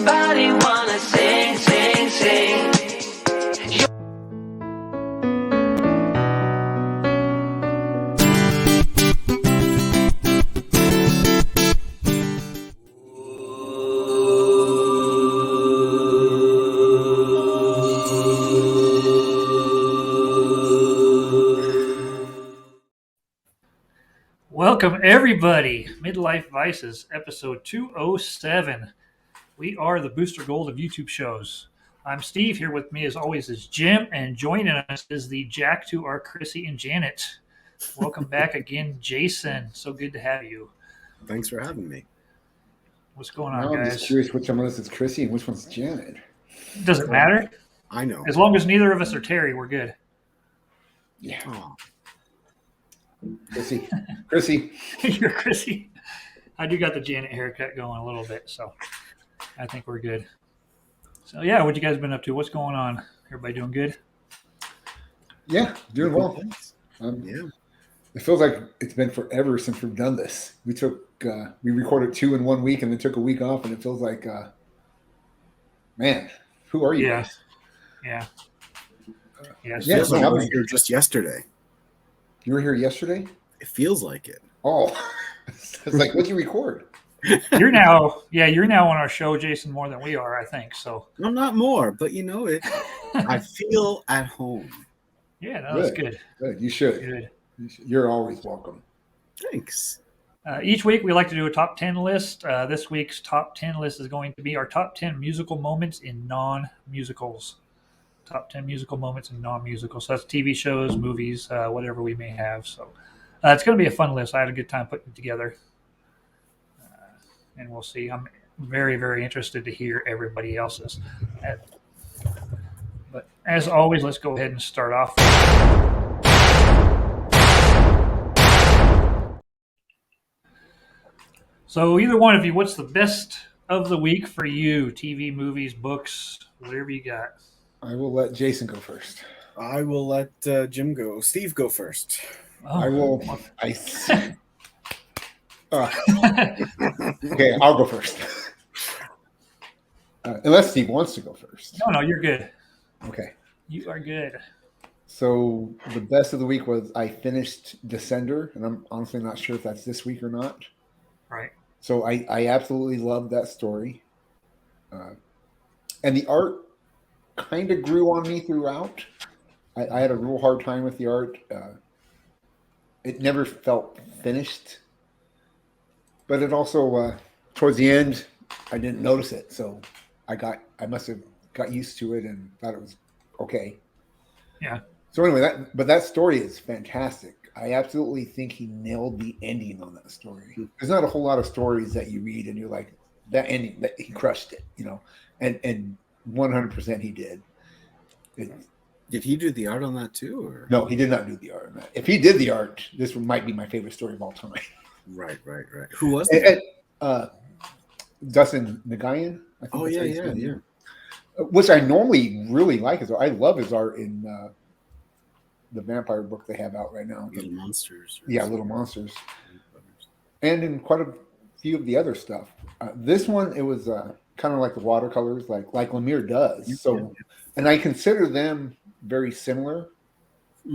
Everybody wanna sing, sing, sing. Welcome, everybody. Midlife Vices, episode 207. We are the Booster Gold of YouTube shows. I'm Steve. Here with me, as always, is Jim, and joining us is the Jack to our Chrissy and Janet. Welcome back again, Jason. So good to have you. Thanks for having me. What's going Now on, I'm guys? just curious which one of us is Chrissy and which one's Janet. Does it matter? I know. As long as neither of us are Terry, we're good. Yeah, Oh, Chrissy. Chrissy. You're Chrissy. I do got the Janet haircut going a little bit, so I think we're good. So yeah, what you guys been up to? What's going on? Everybody doing good? Yeah, doing well. yeah. It feels like it's been forever since we've done this. We recorded 2 in 1 week and then took a week off, and it feels like, man, who are you Yeah. guys? Yeah. It Yeah, feels like I so was how- here just yesterday. You were here yesterday? It feels like it. Oh, it's like, what'd you record? You're now on our show, Jason, more than we are, I think. So I'm not more, but you know it. I feel at home. yeah, no, that's good. Good. You should. Good. You're always welcome. Thanks. Each week we like to do a top 10 list. This week's top 10 list is going to be our top 10 musical moments in non-musicals. Top 10 musical moments in non-musicals. So that's TV shows, movies, whatever we may have. So it's going to be a fun list. I had a good time putting it together. And we'll see. I'm very, very interested to hear everybody else's. But as always, let's go ahead and start off. So either one of you, what's the best of the week for you? TV, movies, books, whatever you got. I will let Jason go first. I will let Steve go first. Oh, I will. Okay, I'll go first. Unless Steve wants to go first. No, you're good. Okay. You are good. So the best of the week was I finished Descender, and I'm honestly not sure if that's this week or not. Right. So I absolutely loved that story. And the art kind of grew on me throughout. I had a real hard time with the art. It never felt finished. But it also, towards the end, I didn't notice it. So I must have got used to it and thought it was okay. Yeah. So anyway, that story is fantastic. I absolutely think he nailed the ending on that story. There's not a whole lot of stories that you read and you're like, that ending, that he crushed it, and 100% he did. Did he do the art on that too? Or? No, he did not do the art on that. If he did the art, this might be my favorite story of all time. Right. Who was it? Dustin Nguyen. I think Oh that's yeah, his yeah, name. yeah. Which I normally really like his art. I love his art in the vampire book they have out right now. Little Monsters. Yeah, Little Monsters. And in quite a few of the other stuff. This one, it was kind of like the watercolors, like Lemire does. So, and I consider them very similar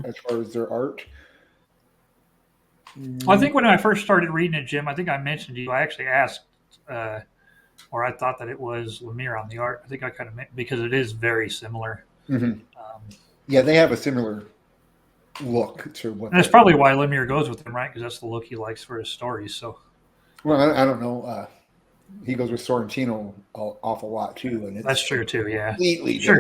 as far as their art. Well, I think when I first started reading it, Jim, I think I mentioned to you, I actually asked, or I thought that it was Lemire on the art. I think I kind of meant, because it is very similar. Mm-hmm. Yeah, they have a similar look to what. And that's probably why Lemire goes with them, right? Because that's the look he likes for his stories. So, well, I don't know. He goes with Sorrentino an awful lot too, and it's that's true too. Yeah, completely sure.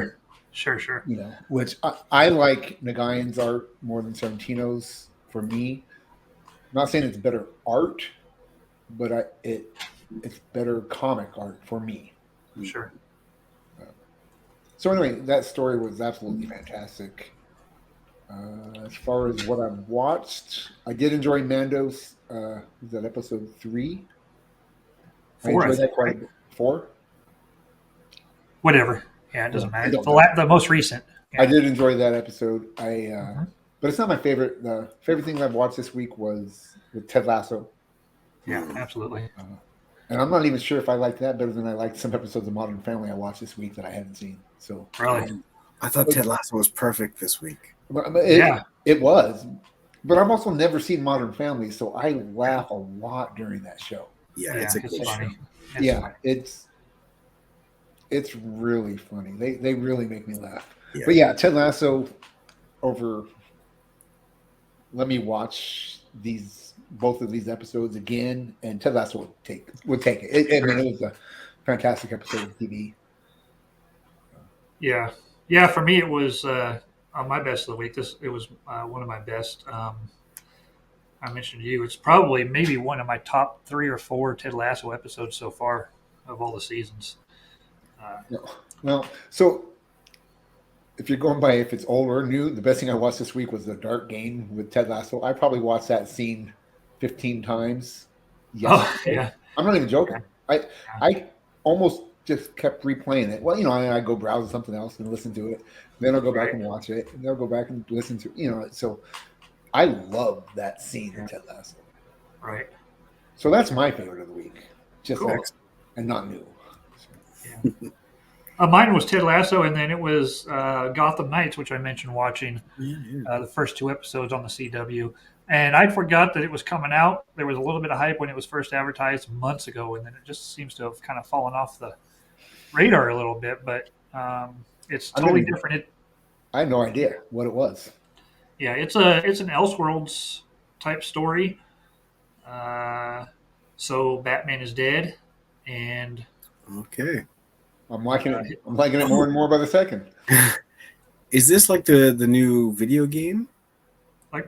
different. Which I like Nguyen's art more than Sorrentino's for me. I'm not saying it's better art, but it's better comic art for me. Sure. So anyway, that story was absolutely fantastic. As far as what I've watched, I did enjoy Mando's. Was that episode 3? 4, I enjoyed that quite a bit. 4? Whatever. Yeah, it doesn't matter. don't The most recent. Yeah. I did enjoy that episode. But it's not my favorite. The favorite thing I've watched this week was with Ted Lasso. Yeah, absolutely. And I'm not even sure if I like that better than I liked some episodes of Modern Family I watched this week that I hadn't seen. So Really? I thought Ted Lasso was perfect this week. it was. But I've also never seen Modern Family, so I laugh a lot during that show. Yeah, Yeah, it's a good show. funny. Yeah, it's really funny. They really make me laugh. Yeah. But yeah, Ted Lasso over. Let me watch both of these episodes again, and Ted Lasso would take it. I mean, it was a fantastic episode of TV. Yeah. Yeah, for me, it was on my best of the week. It was one of my best. I mentioned to you, it's probably maybe one of my top 3 or 4 Ted Lasso episodes so far of all the seasons. Well, so if you're going by if it's old or new, the best thing I watched this week was The Dark Game with Ted Lasso. I probably watched that scene 15 times. Yes. Oh, yeah. I'm not even joking. I almost just kept replaying it. Well, I go browse something else and listen to it. Then I'll go back and watch it. And then I'll go back and listen to so I love that scene in Ted Lasso. Right. So that's my favorite of the week. Just Cool. and not new. Yeah. Mine was Ted Lasso, and then it was Gotham Knights, which I mentioned watching the first 2 episodes on the CW. And I forgot that it was coming out. There was a little bit of hype when it was first advertised months ago, and then it just seems to have kind of fallen off the radar a little bit. But it's totally different. I had no idea what it was. Yeah, it's an Elseworlds type story. So Batman is dead, and Okay. I'm liking it. I'm liking it more and more by the second. Is this like the new video game?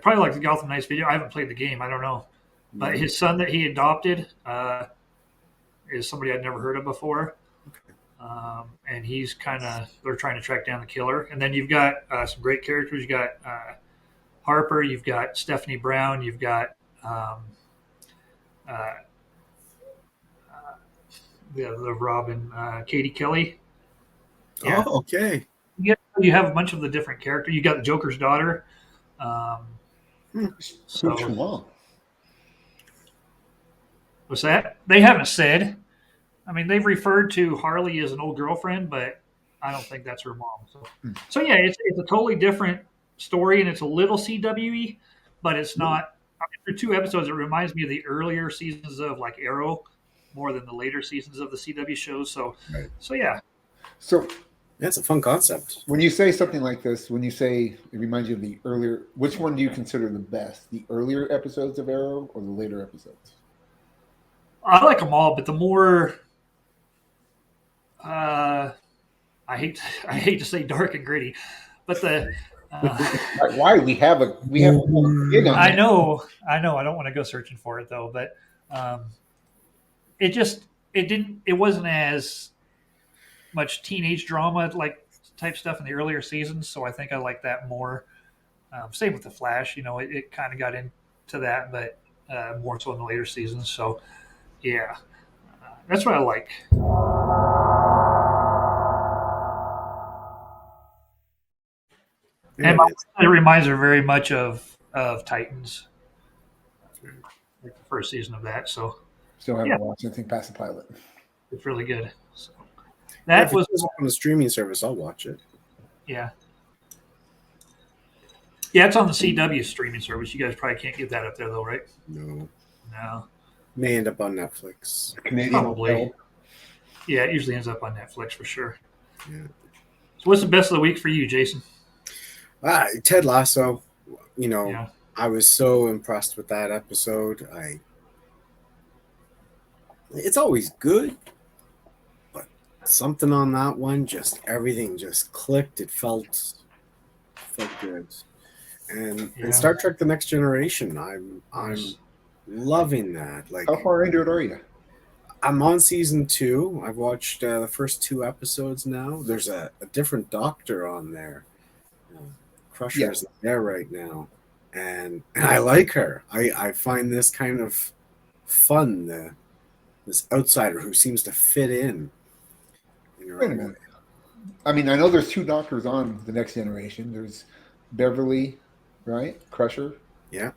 probably like the Gotham Knights video. I haven't played the game. I don't know, but his son that he adopted is somebody I'd never heard of before, and he's they're trying to track down the killer. And then you've got some great characters. You got Harper. You've got Stephanie Brown. You've got the Robin, Katie Kelly. Yeah. Oh, okay. You have a bunch of the different characters. You got the Joker's daughter. So Too long. what's that? They haven't said. I mean, they've referred to Harley as an old girlfriend, but I don't think that's her mom. So yeah, it's a totally different story, and it's a little CWE, but it's not. I mean, through 2 episodes, it reminds me of the earlier seasons of like Arrow, more than the later seasons of the CW shows. So yeah. So That's a fun concept. when you say something like this, when you say it reminds you of the earlier, which one do you consider the best? The earlier episodes of Arrow or the later episodes? I like them all, but the more I hate to say dark and gritty, but the Why we have a I know I don't want to go searching for it though, but it wasn't as much teenage drama like type stuff in the earlier seasons, so I think I like that more. Same with the Flash, it kind of got into that, but more so in the later seasons. So yeah, that's what I like. And it reminds her very much of Titans, like the first season of that. So Still haven't watched anything past the pilot. it's really good. So If that was it's on the streaming service, I'll watch it. yeah. Yeah, it's on the CW streaming service. You guys probably can't get that up there though, right? No. No. May end up on Netflix. Canadian Probably. Hotel. Yeah, it usually ends up on Netflix for sure. Yeah. So what's the best of the week for you, Jason? Ted Lasso, Yeah. I was so impressed with that episode. It's always good, but something on that one, everything just clicked. It felt good. And Star Trek: The Next Generation, I'm loving that. Like, How far into it are you? I'm on season 2. I've watched the first 2 episodes now. There's a different doctor on there. Crusher's there right now, and I like her. I find this kind of fun. This outsider who seems to fit in. Wait a minute. I mean, I know there's 2 doctors on The Next Generation. There's Beverly, right? Crusher. Yeah.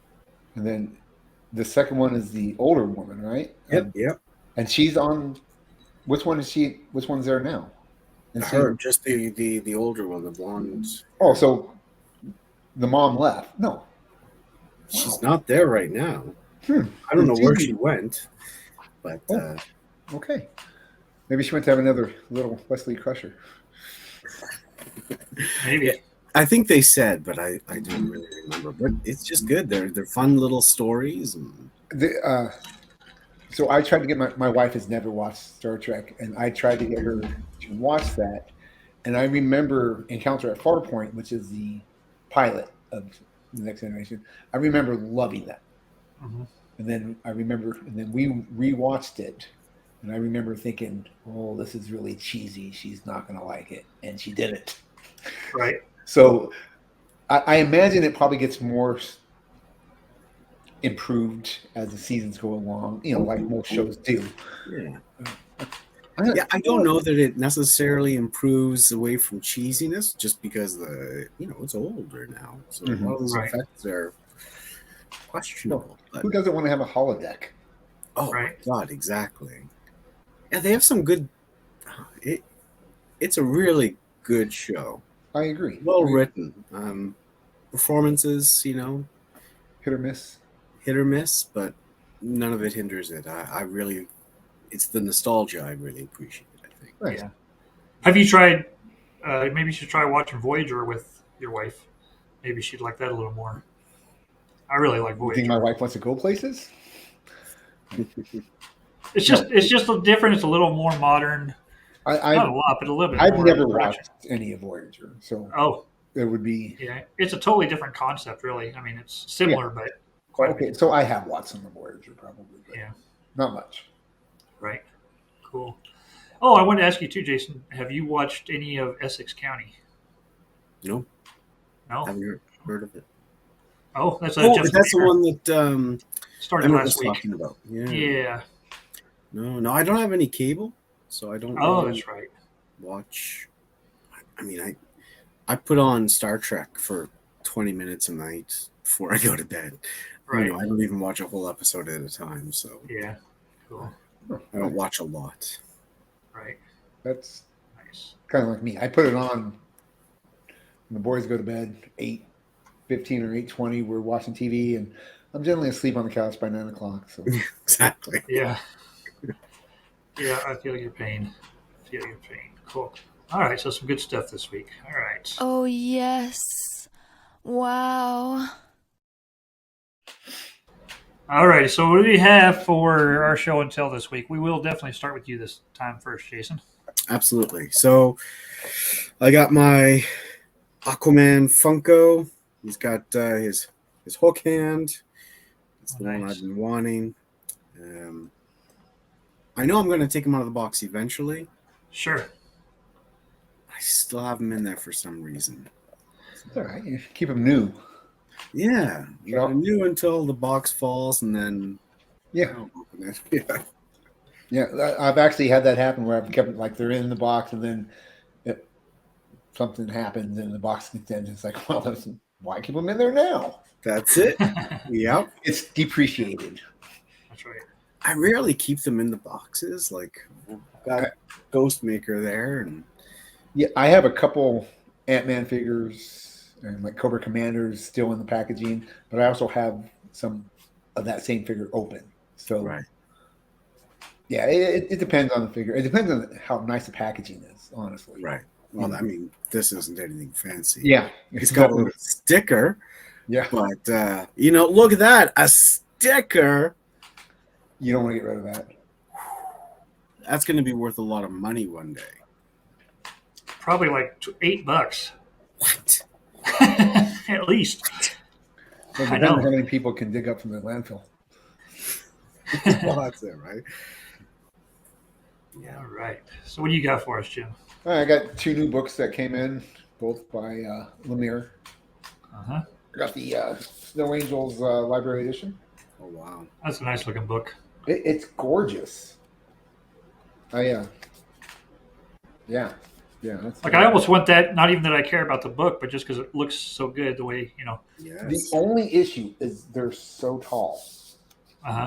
And then the second one is the older woman, right? Yep. And she's on. Which one is she? Which one's there now? And Her, just the older one, the blonde. Oh, so the mom left. No, She's not there right now. Hmm. I don't know where she went, but Okay. Maybe she went to have another little Wesley Crusher. Maybe. I think they said, but I don't really remember. But it's just good. They're fun little stories. And So I tried to get my wife has never watched Star Trek, and I tried to get her to watch that. And I remember Encounter at Farpoint, which is the pilot of The Next Generation. I remember loving that. Mhm. And then we rewatched it, and I remember thinking, "Oh, this is really cheesy. She's not going to like it," and she didn't. Right. So I imagine it probably gets more improved as the seasons go along, like most shows do. yeah. Yeah, I don't know that it necessarily improves away from cheesiness, just because it's older now, so a lot of those Right. effects are questionable. But, Who doesn't want to have a holodeck? oh Right. my god, exactly. Yeah, they have some good. It's a really good show, I agree. well written. Performances, Hit or miss. hit or miss, but none of it hinders it. I really, it's the nostalgia I really appreciate. I think. Right. Yeah. Have you tried? Maybe you should try watching Voyager with your wife. Maybe she'd like that a little more. I really like You think my Voyager. wife wants to go places? It's just a different. It's a little more modern. Not a I've lot, but a little bit. I've more never production. watched any of Voyager, so Oh, it would be yeah. It's a totally different concept, really. I mean, it's similar, but quite a okay. bit. So I have watched some of Voyager, probably, but Yeah. not much. Right. Cool. Oh, I wanted to ask you too, Jason. Have you watched any of Essex County? No, No. haven't heard of it. Oh, that's Oh, Jessica that's the Biel. one that Started Emmett was last week. talking about. Yeah. Yeah. No, I don't have any cable, so I don't Oh, really that's right. watch. I mean, I put on Star Trek for 20 minutes a night before I go to bed. Right. I don't even watch a whole episode at a time, so Yeah. Cool. I don't watch a lot. Right. That's Nice. kind of like me. I put it on when the boys go to bed, 8:15 or 8:20. We're watching TV, and I'm generally asleep on the couch by 9 o'clock. So Exactly. Yeah. Yeah, I feel your pain. Cool. All right, so some good stuff this week. All right. Oh, yes. Wow. All right, so what do we have for our show and tell this week? We will definitely start with you this time first, Jason. Absolutely. So I got my Aquaman Funko. He's got his hook hand. It's the one Nice. I've been wanting. I know I'm going to take him out of the box eventually. Sure. I still have him in there for some reason. it's all right. You keep them new. Yeah, Sure. I knew until the box falls, and then Yeah, I'll open it. Yeah, yeah. I've actually had that happen where I've kept it like they're in the box, and then something happens and the box gets in. It's like, well, why keep them in there now? that's it. Yep. It's depreciated. That's right. I rarely keep them in the boxes. Like, I've got Ghostmaker there, and Yeah, I have a couple Ant-Man figures and like Cobra Commanders still in the packaging, but I also have some of that same figure open. So right. yeah, it depends on the figure. It depends on how nice the packaging is, honestly. Right. Well, I mean, this isn't anything fancy. Yeah, It's got a little sticker, yeah. but look at that, a sticker. You don't want to get rid of that. That's going to be worth a lot of money one day. Probably like $8. What? At least. So it I depends know. on how many people can dig up from the landfill. Well, that's it, right? All right. So what do you got for us, Jim? All right, I got 2 new books that came in, both by Lemire. Uh-huh. I got the Snow Angels Library Edition. Oh, wow. That's a nice looking book. It's gorgeous. Yeah. That's Like I almost want that, not even that I care about the book, but just because it looks so good the way, The Yes. only issue is they're so tall.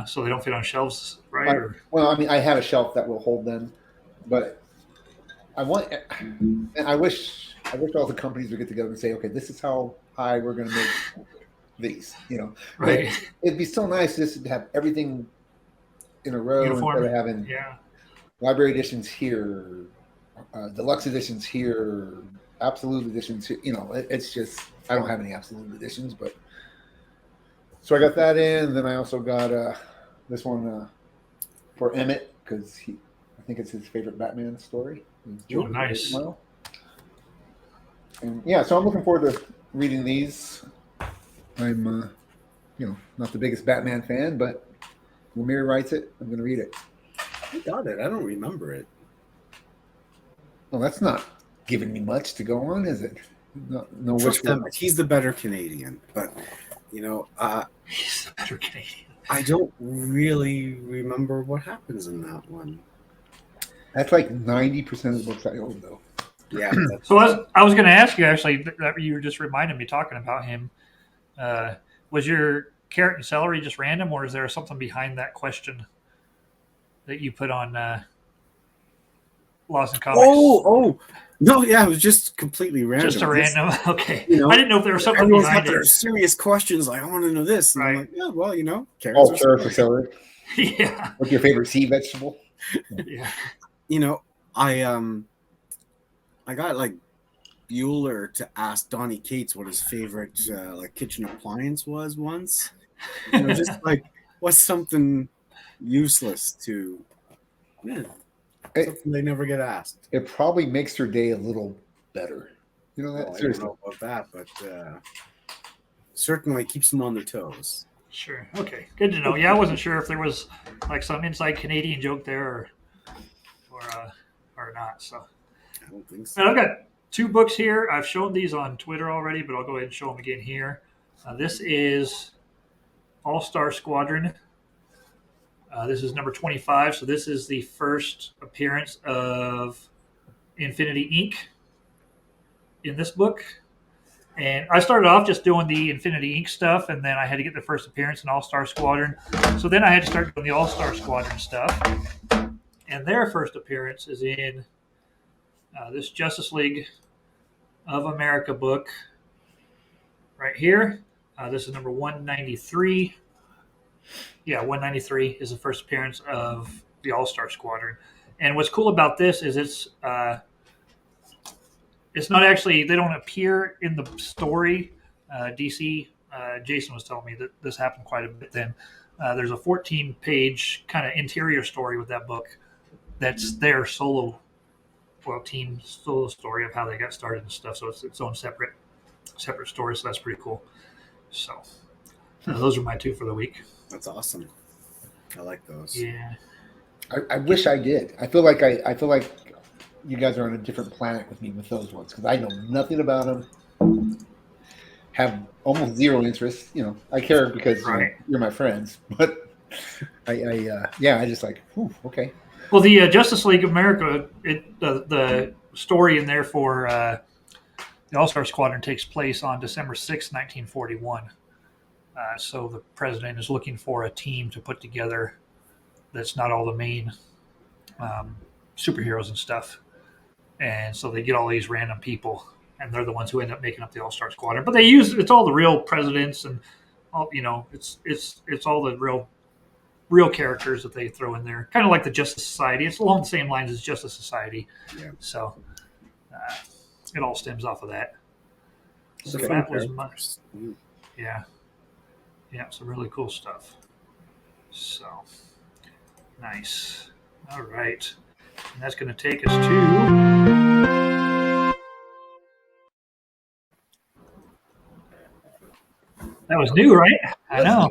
So they don't fit on shelves, right? Well, I mean, I have a shelf that will hold them, but I want. And I wish all the companies would get together and say, okay, this is how high we're going to make these. Right. It'd be so nice just to have everything in a row Uniform. instead of having Yeah. library editions here, deluxe editions here, absolute editions here. It's just I don't have any absolute editions, but so I got that in. Then I also got this one for Emmett because I think it's his favorite Batman story. Oh, nice. And yeah, so I'm looking forward to reading these. I'm not the biggest Batman fan, but Lemire writes it. I'm going to read it. I got it. I don't remember it. Well, that's not giving me much to go on, is it? No, Trust him, he's the better Canadian, but he's the better Canadian. I don't really remember what happens in that one. That's like 90% of the books I own, though. Yeah. So I was going to ask you, actually, that you were just reminding me talking about him. Was your carrot and celery just random, or is there something behind that question that you put on Lost in Comics? Oh, no, yeah, it was just completely random. Just a random. Okay, I didn't know if there was something everyone's behind got their it. serious questions. Like, I want to know this. And Right. I'm like, yeah, well, carrots. Oh, are carrots or celery. celery. Yeah. What's your favorite sea vegetable? Yeah. I got like Bueller to ask Donnie Cates what his favorite kitchen appliance was once. Just like what's something useless to something they never get asked. It probably makes your day a little better. That Well, I don't seriously. know about that, but certainly keeps them on their toes. Sure. Okay. Good to know. Yeah, I wasn't sure if there was like some inside Canadian joke there or not. So. I don't think so. And I've got 2 books here. I've shown these on Twitter already, but I'll go ahead and show them again here. This is All-Star Squadron. This is number 25. So this is the first appearance of Infinity Inc. in this book. And I started off just doing the Infinity Inc. stuff, and then I had to get the first appearance in All-Star Squadron. So then I had to start doing the All-Star Squadron stuff. And their first appearance is in this Justice League of America book right here. This is number 193. Yeah, 193 is the first appearance of the All-Star Squadron. And what's cool about this is it's not actually, they don't appear in the story. DC, Jason was telling me that this happened quite a bit then. There's a 14-page kind of interior story with that book that's their team solo story of how they got started and stuff. So it's its own separate story. So that's pretty cool. So those are my 2 for the week. That's awesome. I like those. Yeah. I wish I did. I feel like you guys are on a different planet with me with those ones because I know nothing about them. Have almost zero interest. I care because you're my friends, but I just like, okay. Well, the Justice League of America, the story in there for the All-Star Squadron takes place on December 6, 1941. So the president is looking for a team to put together that's not all the main superheroes and stuff. And so they get all these random people, and they're the ones who end up making up the All-Star Squadron. But it's all the real presidents and all, it's all the real characters that they throw in there, kind of like the Justice Society. It's along the same lines as Justice Society. Yeah. So it all stems off of that. So that was yeah, some really cool stuff. So nice. All right, and that's going to take us to. That was new, right? I know.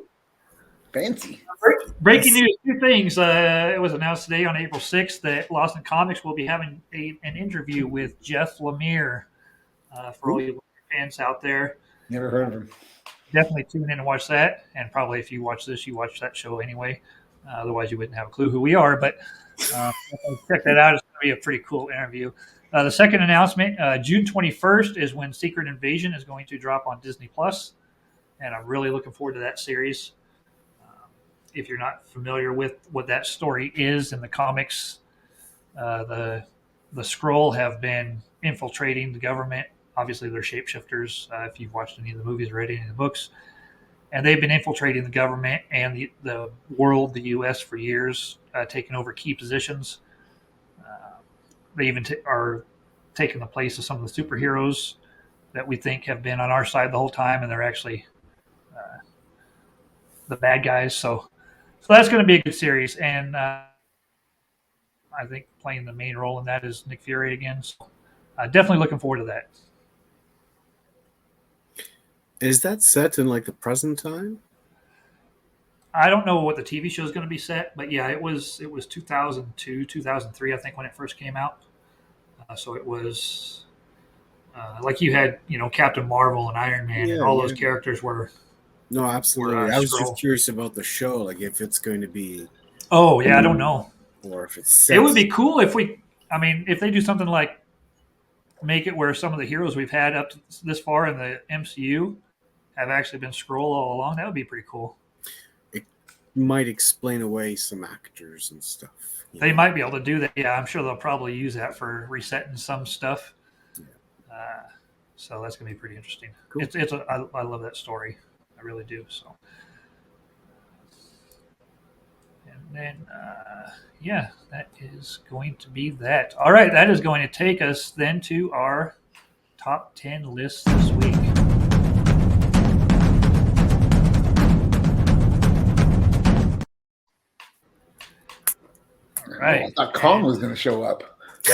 Fancy. Breaking news, 2 things. It was announced today on April 6th that Lost in Comics will be having an interview with Jeff Lemire. For all you fans out there. Never heard of him. Definitely tune in and watch that. And probably if you watch this, you watch that show anyway. Otherwise, you wouldn't have a clue who we are. But check that out. It's going to be a pretty cool interview. The second announcement, June 21st is when Secret Invasion is going to drop on Disney+. And I'm really looking forward to that series. if you're not familiar with what that story is in the comics, the Skrull have been infiltrating the government. Obviously, they're shapeshifters. If you've watched any of the movies or read any of the books, and they've been infiltrating the government and the world, the U.S. for years, taking over key positions. They even are taking the place of some of the superheroes that we think have been on our side the whole time, and they're actually the bad guys. So that's going to be a good series, and I think playing the main role in that is Nick Fury again. So definitely looking forward to that. Is that set in like the present time? I don't know what the TV show is going to be set, but yeah, it was 2002, 2003, I think, when it first came out. So it was like you had, Captain Marvel and Iron Man, and all those characters were. No, absolutely. Or, I was Skrull. just curious about the show, like if it's going to be, Oh yeah, I don't know. or if it's set. It would be cool if if they do something like make it where some of the heroes we've had up to this far in the MCU have actually been Skrull all along. That would be pretty cool. It might explain away some actors and stuff. They might be able to do that. Yeah, I'm sure they'll probably use that for resetting some stuff. Yeah. So that's going to be pretty interesting. Cool. I love that story. I really do. So, and then that is going to be that. All right, that is going to take us then to our top 10 list this week. All right. I thought Kong was going to show up.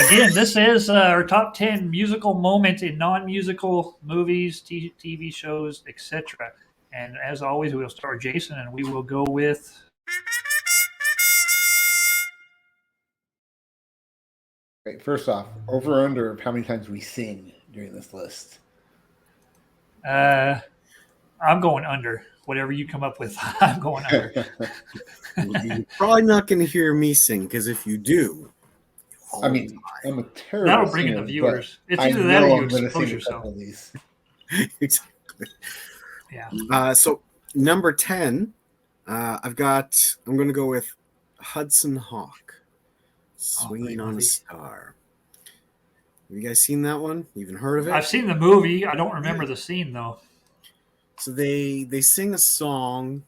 Again, this is our top 10 musical moments in non-musical movies, TV shows, etc. And as always, we will start with Jason, and we will go with... Right, first off, over or under of how many times we sing during this list? I'm going under. Whatever you come up with, I'm going under. You're probably not going to hear me sing, because if you do, I mean, I'm a terrible That'll bring in singer, the viewers. but It's I either that or know you I'm gonna expose sing a yourself. couple of these. exactly. Yeah. So number 10, I'm going to go with Hudson Hawk, Swinging on a Star. Have you guys seen that one? Even heard of it? I've seen the movie. I don't remember the scene, though. So they sing a song,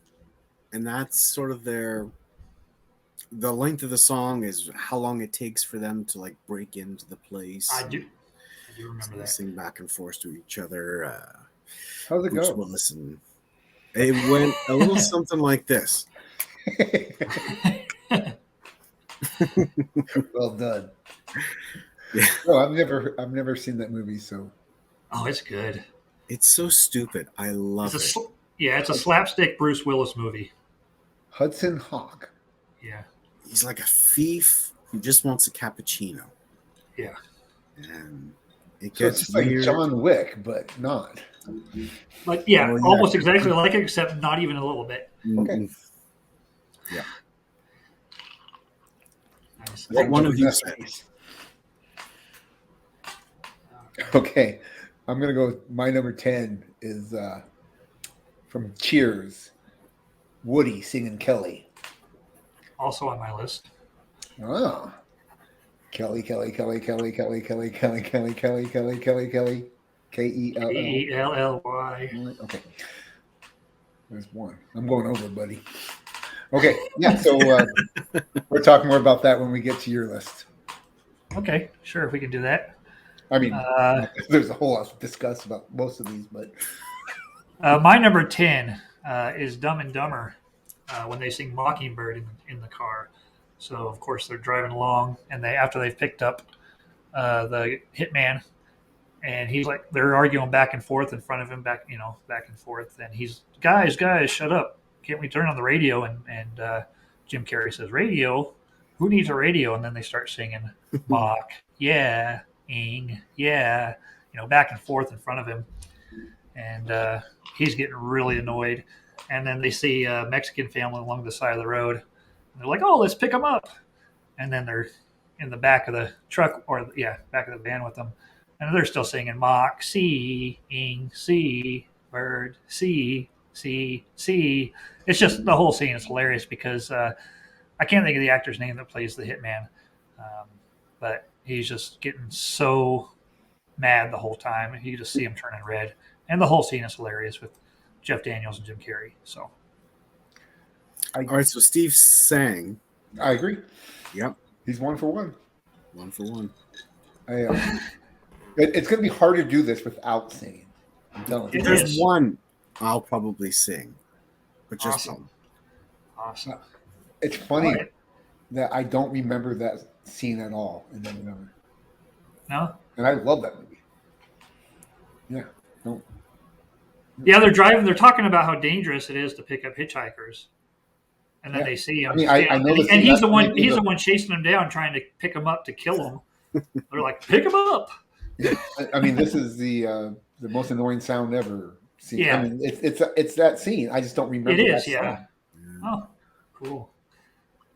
and that's sort of the length of the song is how long it takes for them to like break into the place. I do So remember they that. sing back and forth to each other. How's it Bruce go? Willis, and it went a little something like this. Well done. Yeah. No, I've never seen that movie, so Oh, it's good. It's so stupid. I love it. It's a slapstick Bruce Willis movie. Hudson Hawk. Yeah. He's like a thief who just wants a cappuccino. Yeah. And it So it's gets just like weird. John Wick, but not. Like, yeah, Oh, yeah. almost exactly like it, except not even a little bit. Okay. Yeah. Nice. What one of you That's said? nice. Okay, I'm gonna go. My number 10 is from Cheers. Woody singing Kelly. Also on my list. Ah, Kelly, Kelly, Kelly, Kelly, Kelly, Kelly, Kelly, Kelly, Kelly, Kelly, Kelly, Kelly, K-E-L-L. Kelly. Okay, there's one. I'm going over, buddy. Okay, yeah. So we'll talk more about that when we get to your list. Okay, sure, if we can do that. I mean, there's a whole lot to discuss about most of these, but My number 10 is Dumb and Dumber when they sing Mockingbird in the car. So, of course, they're driving along, and after they've picked up the hitman, and he's like, they're arguing back and forth in front of him, back and forth. And he's, guys, shut up. Can't we turn on the radio? And Jim Carrey says, radio? Who needs a radio? And then they start singing, Mock, yeah, ing, yeah, back and forth in front of him. And he's getting really annoyed. And then they see a Mexican family along the side of the road. And they're like, oh, let's pick them up. And then they're in the back of the truck, back of the van with them. And they're still singing mock, see, ing, see, bird, see, see. It's just the whole scene is hilarious because I can't think of the actor's name that plays the hitman, but he's just getting so mad the whole time, and you just see him turning red. And the whole scene is hilarious with Jeff Daniels and Jim Carrey. So, All right, so Steve sang. I agree. Yep, He's 1 for 1. 1 for 1. It's going to be hard to do this without singing. I'm telling you. It There's is. one I'll probably sing, but just Awesome. Awesome. It's funny All right. that I don't remember that scene at all in Dumb and Dumber. No? And I love that movie. Yeah. No. Yeah, they're driving. They're talking about how dangerous it is to pick up hitchhikers, and then Yeah. they see him. I mean, I know the and scene. he's the That's one. maybe He's the- the one chasing them down, trying to pick them up to kill them. They're like, pick him up. I mean, this is the most annoying sound ever. Scene. Yeah. I mean, it's that scene. I just don't remember. It is, that yeah. song. Oh, cool.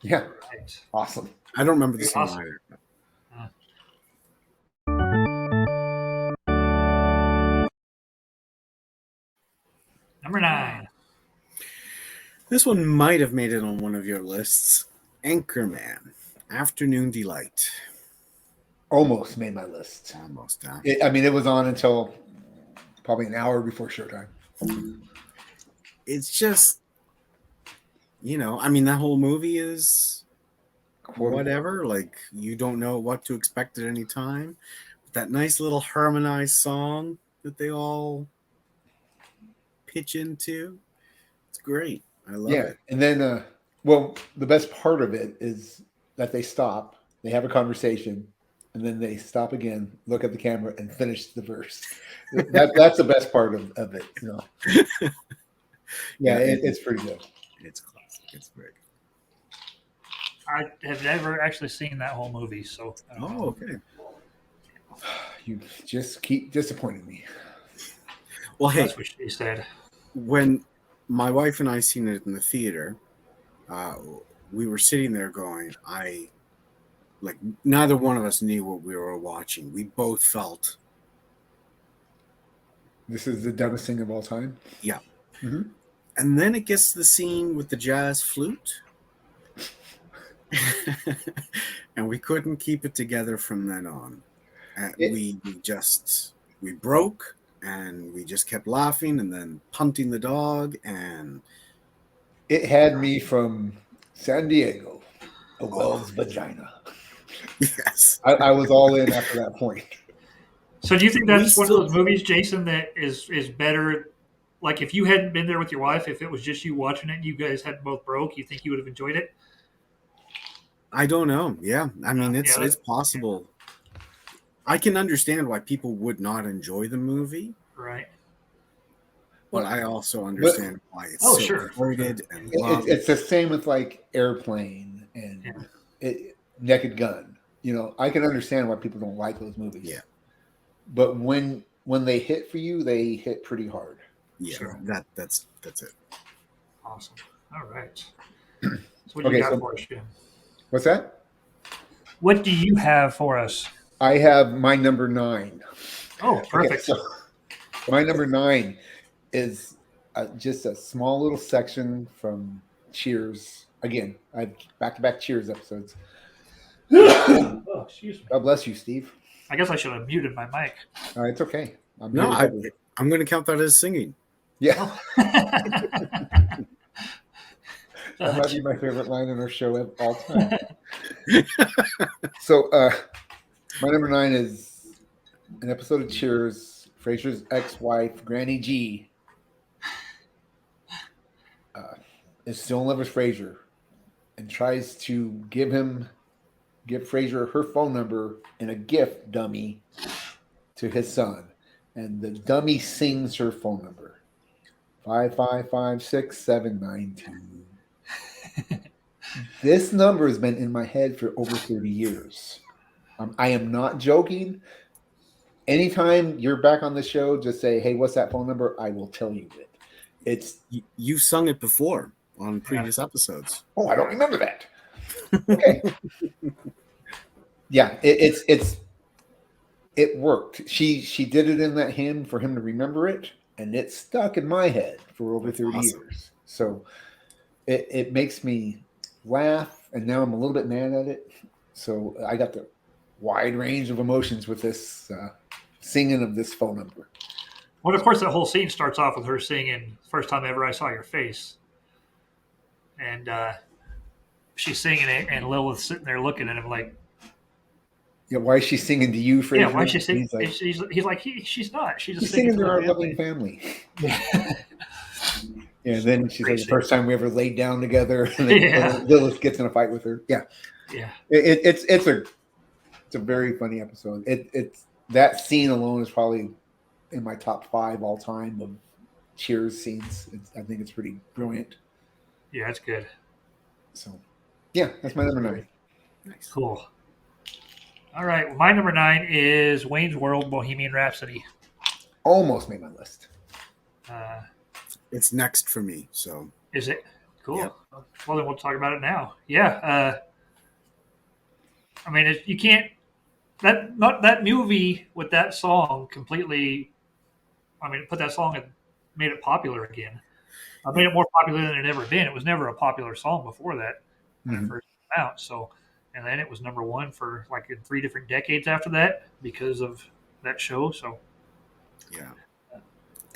Yeah. Right. Awesome. I don't remember the song Awesome. either. Number 9. This one might have made it on one of your lists. Anchorman, Afternoon Delight. Almost made my list. Almost. I mean, it was on until probably an hour before showtime. It's just, I mean, that whole movie is whatever. Like, you don't know what to expect at any time. That nice little harmonized song that they all pitch into. It's great. I love it. And then, well, the best part of it is that they stop, they have a conversation, and then they stop again, look at the camera, and finish the verse. That's the best part of it. Yeah, it's pretty good. It's classic. It's great. I have never actually seen that whole movie, so I don't know. Oh, okay. You just keep disappointing me. Well, hey, That's what she said. when my wife and I seen it in the theater, we were sitting there going, neither one of us knew what we were watching. We both felt, This is the dumbest thing of all time. yeah. Mhm. And then it gets to the scene with the jazz flute. And we couldn't keep it together from then on. And we broke, and we just kept laughing and then punting the dog. And It had me from San Diego, a Wells vagina. yes, I was all in after that point. So do you think that's We one still- of those movies, Jason, that is better? Like if you hadn't been there with your wife, if it was just you watching it and you guys had both broke, you think you would have enjoyed it? I don't know. Yeah, I mean, Yeah, it's possible. I can understand why people would not enjoy the movie, Right. but I also understand why it's Oh, so sure. devoted and loved. It's the same with like Airplane and Naked Gun. I can understand why people don't like those movies. Yeah. But when they hit for you, they hit pretty hard. Yeah, Sure. that's it. Awesome. All right. So what do you Okay, got so- for us, Jim? What's that? What do you have for us? I have my number 9. Oh, Okay, perfect. so my number 9 is just a small little section from Cheers. Again, I have back-to-back Cheers episodes. Oh, excuse me. God bless you, Steve. I guess I should have muted my mic. It's okay. I'm No, here to help you. I'm going to count that as singing. Yeah, that might be my favorite line in our show of all time. So, my number 9 is an episode of Cheers. Frasier's ex-wife, Granny G, is still in love with Frasier and tries to give Frasier her phone number in a gift dummy to his son. And the dummy sings her phone number. 5556792. This number has been in my head for over 30 years. I am not joking. Anytime you're back on the show, just say, "Hey, what's that phone number?" I will tell you it. It's You sung it before on previous episodes. I don't remember that. Okay. Yeah, it worked. She did it in that hymn for him to remember it, and it's stuck in my head for over That's 30 awesome. years. So it makes me laugh, and now I'm a little bit mad at it. So I got the wide range of emotions with this singing of this phone number. Well, of course, that whole scene starts off with her singing "First Time Ever I Saw Your Face," and she's singing it, and Lilith's sitting there looking at him like, Yeah, why is she singing to you, Fraser? "Yeah, why is she singing?" He's like, He's like, she's not. She's just she's singing to the our family." loving family. Yeah, and then she's like, the first time we ever laid down together, and then Yeah. Lilith gets in a fight with her. Yeah, Yeah, it's a very funny episode. It's that scene alone is probably in my top 5 all time of Cheers scenes. I think it's pretty brilliant. yeah, it's good. So, yeah, that's my number 9. Nice. Cool. All right, well, my number 9 is Wayne's World: Bohemian Rhapsody. Almost made my list. It's next for me. So Is it cool? Yep. Well, then we'll talk about it now. Yeah, I mean, you can't that movie with that song completely. I mean, it put that song and made it popular again. I made it more popular than it ever been. It was never a popular song before that when it Mhm. first came out. So, and then it was number 1 for like in 3 different decades after that because of that show. So, yeah,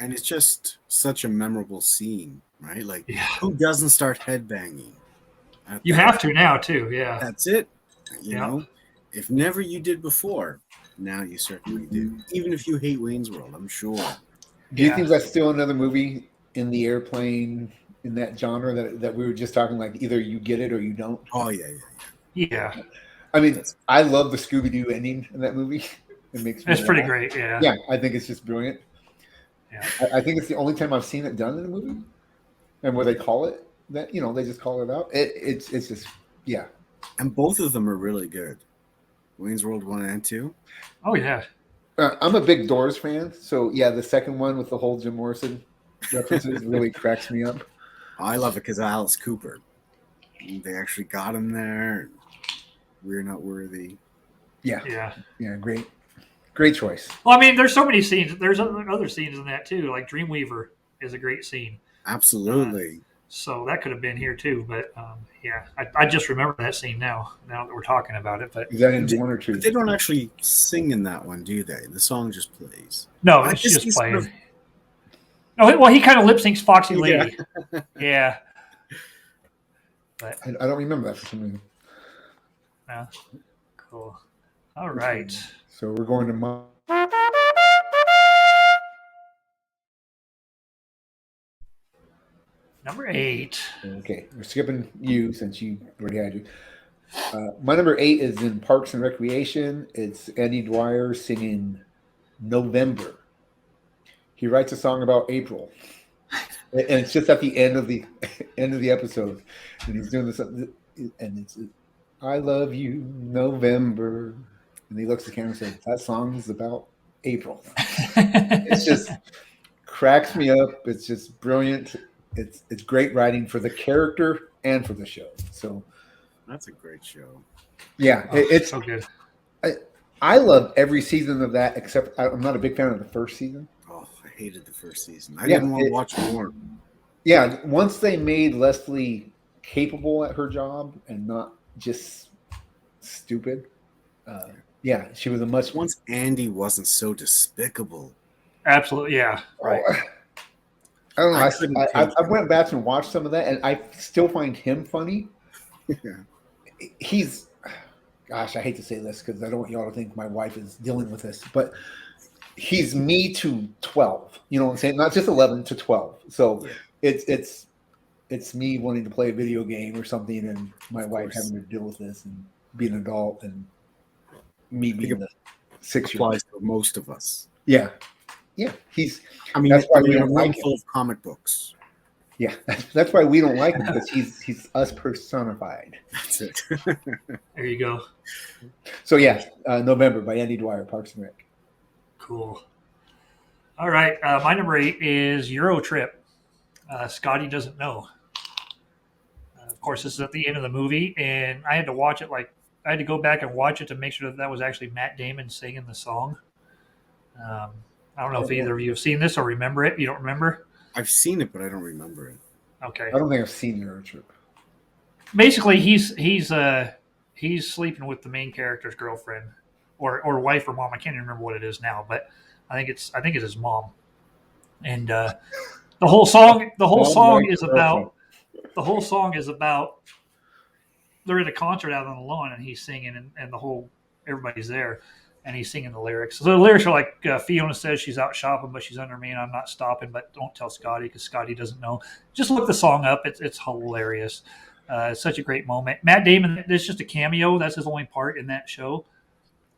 and it's just such a memorable scene, right? Like, yeah, who doesn't start headbanging? at you that? have to now too. Yeah, That's it. You Yeah. know, if never you did before, now you certainly do. Even if you hate Wayne's World, I'm sure. Do you Yeah. think that's still another movie in the airplane in that genre that we were just talking, like either you get it or you don't? Oh yeah, yeah. yeah, I mean, I love the Scooby-Doo ending in that movie. It makes me it's pretty laugh. great. Yeah, Yeah, I think it's just brilliant. Yeah. I think it's the only time I've seen it done in a movie, and where they call it that, they just call it out. It's just, yeah. And both of them are really good. Wayne's World 1 and 2. Oh yeah, I'm a big Doors fan, so yeah, the second one with the whole Jim Morrison references really cracks me up. I love it because Alice Cooper. They actually got him there. We're Not Worthy. Yeah, yeah. great choice. Well, I mean, there's so many scenes. There's other scenes in that too. Like Dreamweaver is a great scene. Absolutely. So that could have been here too. But yeah, I just remember that scene now that we're talking about it. But Is that in 1 or 2? But they don't actually sing in that one, do they? The song just plays. no, I it's just- just he's playing. sort No, well, he kind of lip syncs Foxy Yeah. Lady. Yeah. But I don't remember that for some reason. no, cool. All right. So we're going to my. Number 8. Okay, we're skipping you since you already had you. My number 8 is in Parks and Recreation. It's Andy Dwyer singing "November." He writes a song about April, and it's just at the end of the episode, and he's doing this, and it's "I love you, November," and he looks at the camera and says, "That song is about April." It's just cracks me up. It's just brilliant. It's great writing for the character and for the show. So That's a great show. yeah, Oh, it's so good. I love every season of that, except I'm not a big fan of the first season. Oh, I hated the first season. I Yeah, didn't want to watch more. Yeah, once they made Leslie capable at her job and not just stupid, yeah, she was a much. Once Andy wasn't so despicable. Absolutely. Yeah. Right. I don't know. I couldn't I take went back and watched some of that, and I still find him funny. Yeah. He's, gosh, I hate to say this because I don't want y'all to think my wife is dealing with this, but he's me to 12. You know what I'm saying? Not just 11 to 12. So Yeah. it's me wanting to play a video game or something, and my Of wife course. having to deal with this and being an adult, and me think being the 6-year-old. Applies to most of us. Yeah, he's. I mean, That's why we we're don't a like room him. full of comic books. Yeah, that's why we don't like him, because he's us personified. That's it. There you go. So yeah, November by Andy Dwyer, Parks and Rec. Cool. All right. My number 8 is Euro Trip. Scotty Doesn't Know. Of course, this is at the end of the movie, and I had to watch it. I had to go back and watch it to make sure that was actually Matt Damon singing the song. I don't know if either of you have seen this or remember it. You don't remember? I've seen it, but I don't remember it. Okay. I don't think I've seen Euro Trip. Basically, he's sleeping with the main character's girlfriend, or wife or mom. I can't even remember what it is now, but I think it's his mom. And the whole song is about they're at a concert out on the lawn, and he's singing, and everybody's there, and he's singing the lyrics. So the lyrics are like, Fiona says she's out shopping, but she's under me, and I'm not stopping. But don't tell Scotty, because Scotty doesn't know. Just look the song up. It's hilarious. It's such a great moment. Matt Damon, there's just a cameo. That's his only part in that show.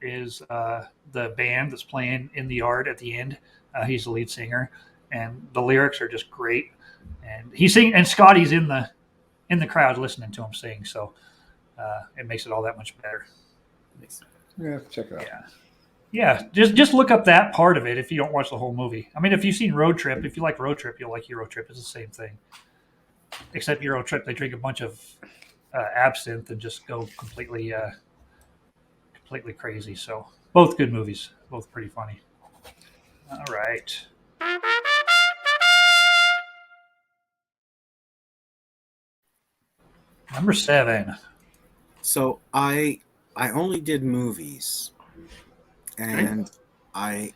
Is the band that's playing in the yard at the end. He's the lead singer, and the lyrics are just great. And he's singing, and Scotty's in the crowd listening to him sing. So it makes it all that much better. Yeah, check it out. Yeah. Just look up that part of it if you don't watch the whole movie. I mean, if you've seen Road Trip, if you like Road Trip, you'll like Euro Trip. It's the same thing, except Euro Trip they drink a bunch of absinthe and just go completely crazy. So both good movies, both pretty funny. All right. Number 7. So I only did movies, and I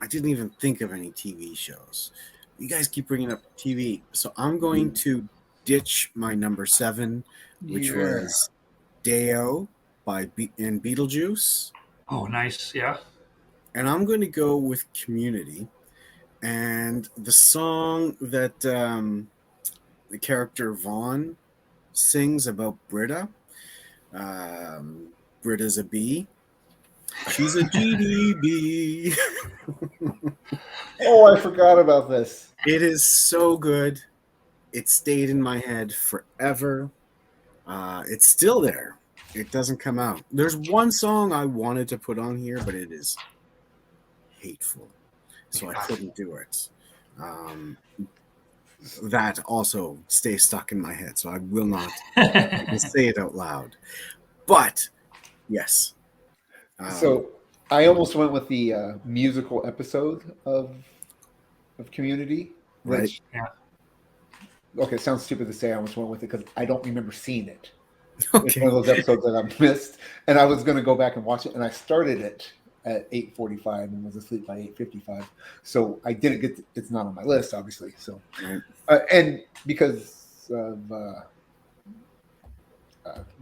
didn't even think of any TV shows. You guys keep bringing up TV, so I'm going to ditch my number 7, which was Deo in Beetlejuice. Oh, nice. Yeah. And I'm going to go with Community, and the song that the character Vaughn sings about Britta. Britta's a bee. She's a GDB. Oh, I forgot about this. It is so good. It stayed in my head forever. It's still there. It doesn't come out. There's one song I wanted to put on here, but it is hateful, so I couldn't do it. That also stays stuck in my head, so I will not say it out loud. But yes. So I almost went with the musical episode of Community. Right. Which, okay, it sounds stupid to say I almost went with it because I don't remember seeing it. It's one of those episodes that I missed, and I was going to go back and watch it, and I started it at 8:45 and was asleep by 8:55. So I didn't get it's not on my list, obviously. So and because of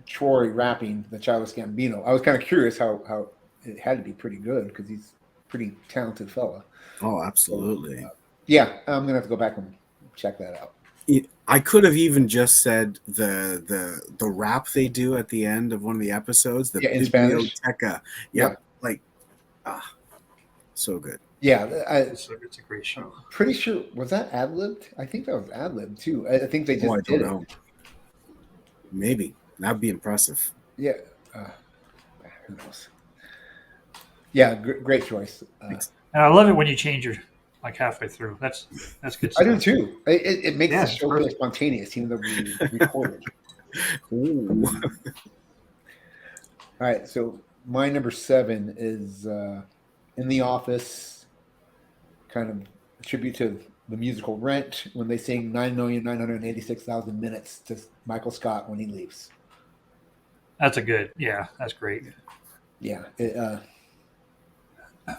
Troy rapping the Childish Gambino, I was kind of curious how it had to be pretty good because he's a pretty talented fella. Oh, absolutely. Yeah, I'm gonna have to go back and check that out. I could have even just said the rap they do at the end of one of the episodes. The in Spanish. Yeah, like so good. Yeah, It's a great show. pretty sure was that ad libbed. I think that was ad libbed too. I think they just I did don't know. Maybe that'd be impressive. it. Yeah, who knows? Yeah, great choice. And I love it when you change your like halfway through. That's good I stuff. do too. It makes Yeah, the it's show feel perfect. spontaneous, even though we recorded. Ooh. All right, so my number 7 is In the Office, kind of a tribute to the musical Rent when they sing 9,986,000 minutes to Michael Scott when he leaves. That's that's great. Yeah,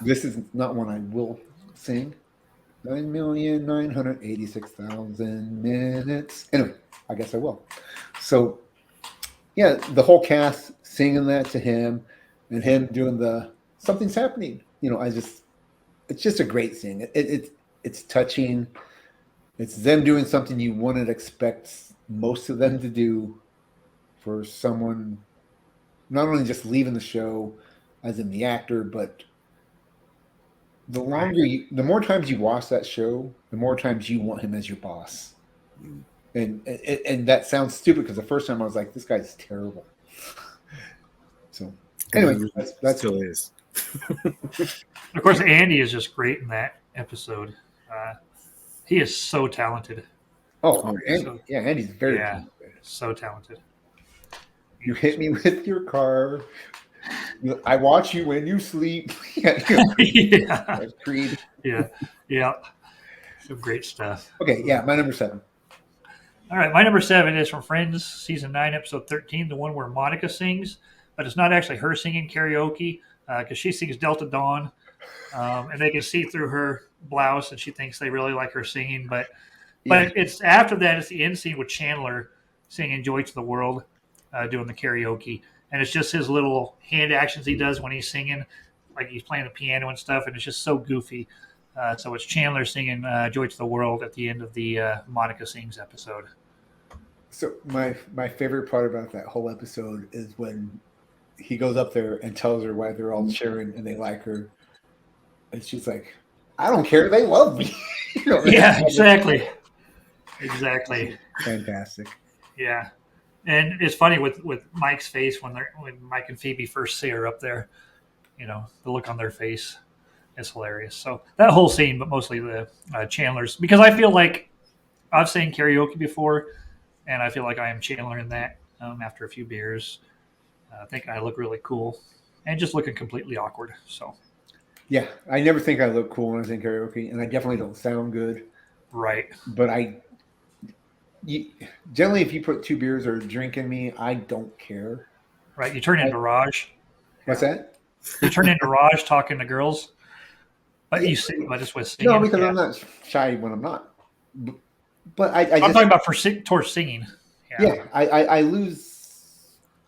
this is not one I will sing. 9,986,000 minutes. Anyway, I guess I will. So, yeah, the whole cast singing that to him, and him doing the "Something's Happening." It's just a great sing. It's touching. It's them doing something you wouldn't expect most of them to do for someone not only just leaving the show, as in the actor, but the more times you watch that show, the more times you want him as your boss. And that sounds stupid because the first time I was like, this guy's terrible. So anyway, that's still is. Of course, Andy is just great in that episode. He is so talented. Andy's very talented. So talented. You hit me with your car. I watch you when you sleep. Yeah, Creed. yeah, yeah. Some great stuff. Okay, yeah, my number 7. All right, my number 7 is from Friends, season 9, episode 13, the one where Monica sings, but it's not actually her singing karaoke because she sings Delta Dawn, and they can see through her blouse, and she thinks they really like her singing. But Yeah. it's after that, it's the end scene with Chandler singing "Joy to the World," doing the karaoke, and it's just his little hand actions he does when he's singing, like he's playing the piano and stuff, and it's just so goofy. So it's Chandler singing "Joy to the World" at the end of the Monica Sings episode. So my favorite part about that whole episode is when he goes up there and tells her why they're all cheering and they like her, and she's like, "I don't care, they love me." You know, Yeah, exactly. Exactly. Fantastic. Yeah. And it's funny with Mike's face when Mike and Phoebe first see her up there, the look on their face is hilarious. So that whole scene, but mostly the Chandler's, because I feel like I've sang karaoke before, and I feel like I am Chandler in that after a few beers. I think I look really cool and just looking completely awkward. So, Yeah, I never think I look cool when I sing karaoke, and I definitely don't sound good. right. But generally, if you put 2 beers or a drink in me, I don't care. Right. You turn into Raj. What's that? You turn into Raj talking to girls, but you sing, but it's with singing. No, because Yeah. I'm not shy when I'm not. But I I'm just, talking about towards singing. yeah, I lose.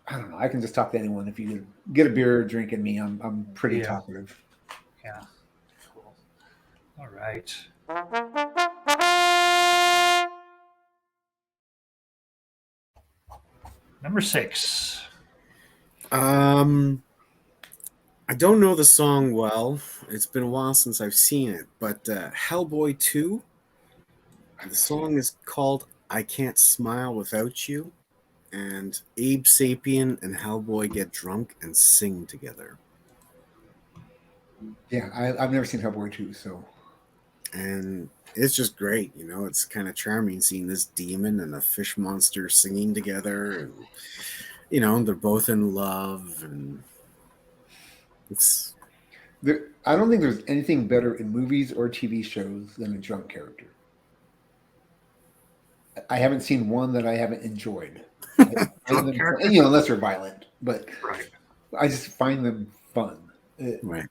I don't know. I can just talk to anyone. If you get a beer or drink in me, I'm pretty Yeah. talkative. Yeah. Cool. All right. Number 6. I don't know the song well. It's been a while since I've seen it, but Hellboy 2, the song is called I Can't Smile Without You, and Abe Sapien and Hellboy get drunk and sing together. Yeah, I've never seen Hellboy 2, so And it's just great, it's kind of charming seeing this demon and a fish monster singing together, and they're both in love, and it's I don't think there's anything better in movies or TV shows than a drunk character. I haven't seen one that I haven't enjoyed. Drunk character? Unless they're violent, but Right. I just find them fun. right.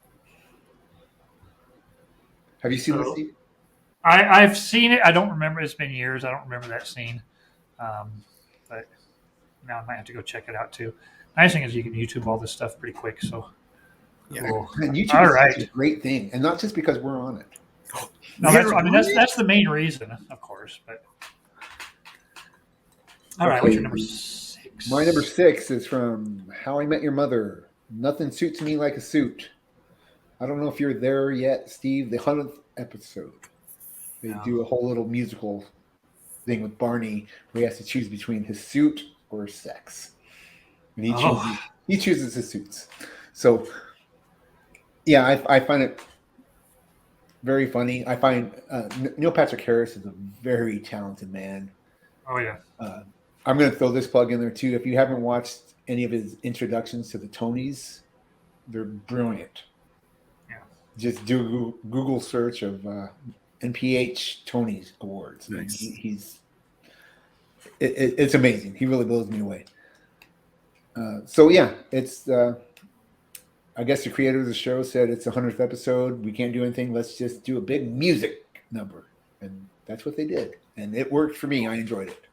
Have you seen So- this, Steve? I've seen it. I don't remember. It's been years. I don't remember that scene. But now I might have to go check it out too. Nice thing is you can YouTube all this stuff pretty quick. So Yeah. cool. And YouTube All is right. such a great thing, and not just because we're on it. No, that's the main reason, of course. But all right, what's your number 6? My number 6 is from How I Met Your Mother. Nothing suits me like a suit. I don't know if you're there yet, Steve. The 100th episode. They No. do a whole little musical thing with Barney where he has to choose between his suit or sex. And he chooses his suits. So, yeah, I find it very funny. I find Neil Patrick Harris is a very talented man. Oh yeah. I'm going to throw this plug in there too. If you haven't watched any of his introductions to the Tonys, they're brilliant. Yeah. Just do a Google search of NPH Tonys Awards. Nice. It's amazing. He really blows me away. So yeah, it's. I guess the creator of the show said it's the 100th episode. We can't do anything. Let's just do a big music number, and that's what they did, and it worked for me. I enjoyed it.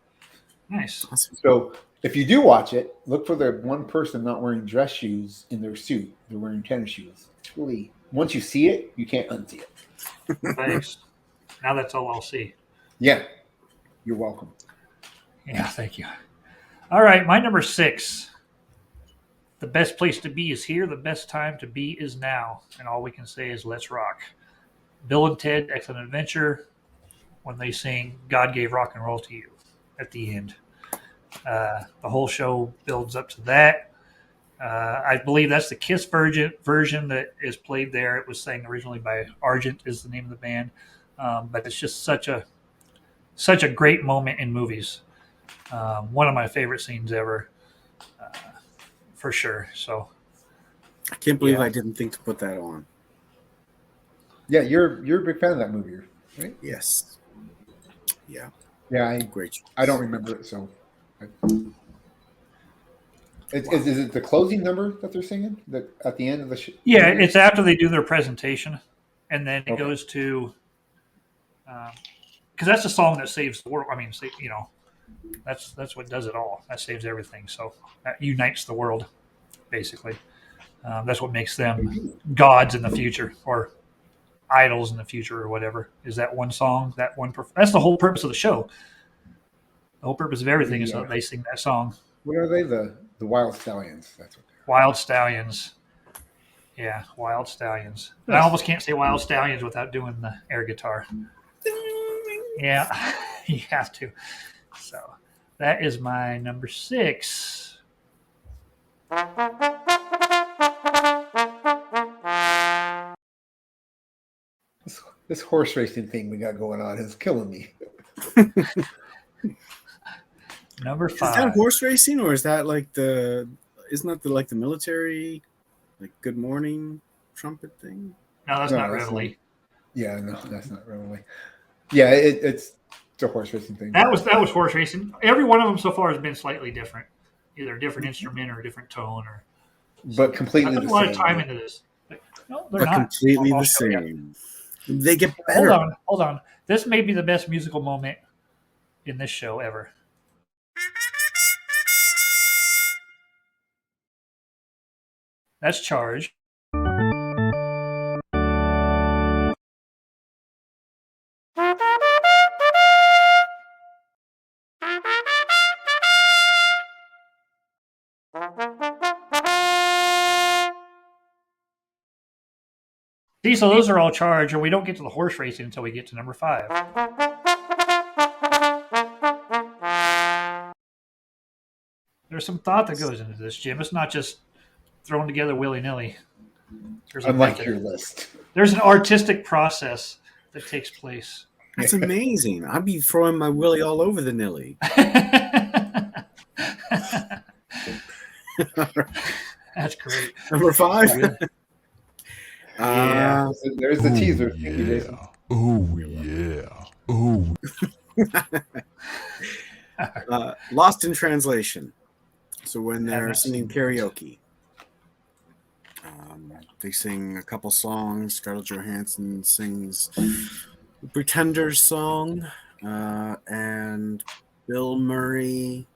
Nice. Awesome. So if you do watch it, look for the one person not wearing dress shoes in their suit. They're wearing tennis shoes. It's really, once you see it, you can't unsee it. Thanks. Now that's all I'll see. Yeah, you're welcome. Yeah, thank you. All right, my number 6. The best place to be is here. The best time to be is now. And all we can say is let's rock. Bill and Ted, Excellent Adventure, when they sing God Gave Rock and Roll to You at the end. The whole show builds up to that. I believe that's the Kiss version that is played there. It was sang originally by Argent is the name of the band. But it's just such a great moment in movies. One of my favorite scenes ever, for sure. So I can't believe Yeah. I didn't think to put that on. Yeah, you're a big fan of that movie, right? Yes. Yeah. Yeah, Great choice. I don't remember it, so. Is it the closing number that they're singing that at the end of the Yeah, it's after they do their presentation, and then it Okay. goes to because that's the song that saves the world. I mean, that's what does it all. That saves everything. So that unites the world, basically. That's what makes them gods in the future or idols in the future or whatever. Is that one song? That's the whole purpose of the show. The whole purpose of everything is that they sing that song. What are they? The Wild Stallions. That's what they Wild Stallions. Yeah, Wild Stallions. And I almost can't say Wild Stallions without doing the air guitar. Yeah, you have to. So that is my number 6. This horse racing thing we got going on is killing me. Number Is that 5. horse racing, or is that like isn't that the military, like Good Morning trumpet thing? No, that's No, not that's Reveille. Yeah, no, that's not really. Yeah, it's a horse racing thing. That was horse racing. Every one of them so far has been slightly different, either a different instrument or a different tone. Or But I completely put the a lot same. of time into this. No, they're But not. completely I'll the show you. same. They get better. Hold on. This may be the best musical moment in this show ever. That's Charge. See, so those are all Charge, and we don't get to the horse racing until we get to number 5. There's some thought that goes into this, Jim. It's not just thrown together willy-nilly. Unlike your list. There's an artistic process that takes place. That's amazing. I'd be throwing my willy all over the nilly. That's great. Number 5. Yeah. There's the teaser. Thank you, Jason. Oh yeah. Oh. Lost in Translation. So when they're singing karaoke, they sing a couple songs. Scarlett Johansson sings Pretender's song, and Bill Murray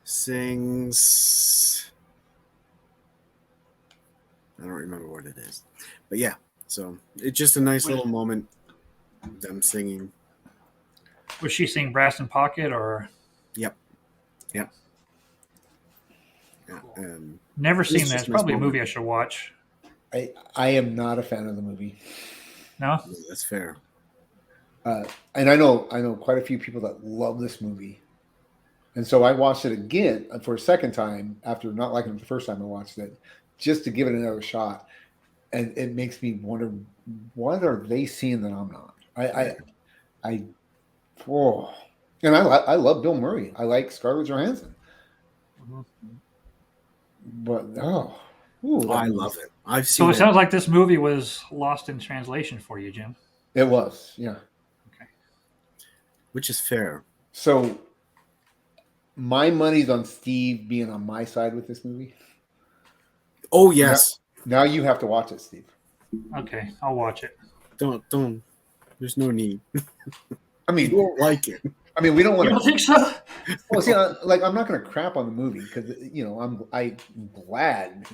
sings, I don't remember what it is, but yeah, so it's just a nice little moment, them singing. Was she singing Brass in Pocket or? Yep. Yeah, Never seen It's that. just It's a nice probably a moment. movie I should watch. I am not a fan of the movie. No? That's fair. And I know quite a few people that love this movie. And so I watched it again for a second time after not liking it the first time I watched it, just to give it another shot. And it makes me wonder, what are they seeing that I'm not? And I love Bill Murray. I like Scarlett Johansson. But I love it. I've So seen it sounds like this movie was lost in translation for you, Jim. It was, yeah. which is fair. So my money's on Steve being on my side with this movie. Oh yes. Now you have to watch it, Steve. Okay, I'll watch it. Don't. There's no need. I mean, You won't like it. I mean, we don't want You to. don't think so? Well, see, like I'm not going to crap on the movie because I'm glad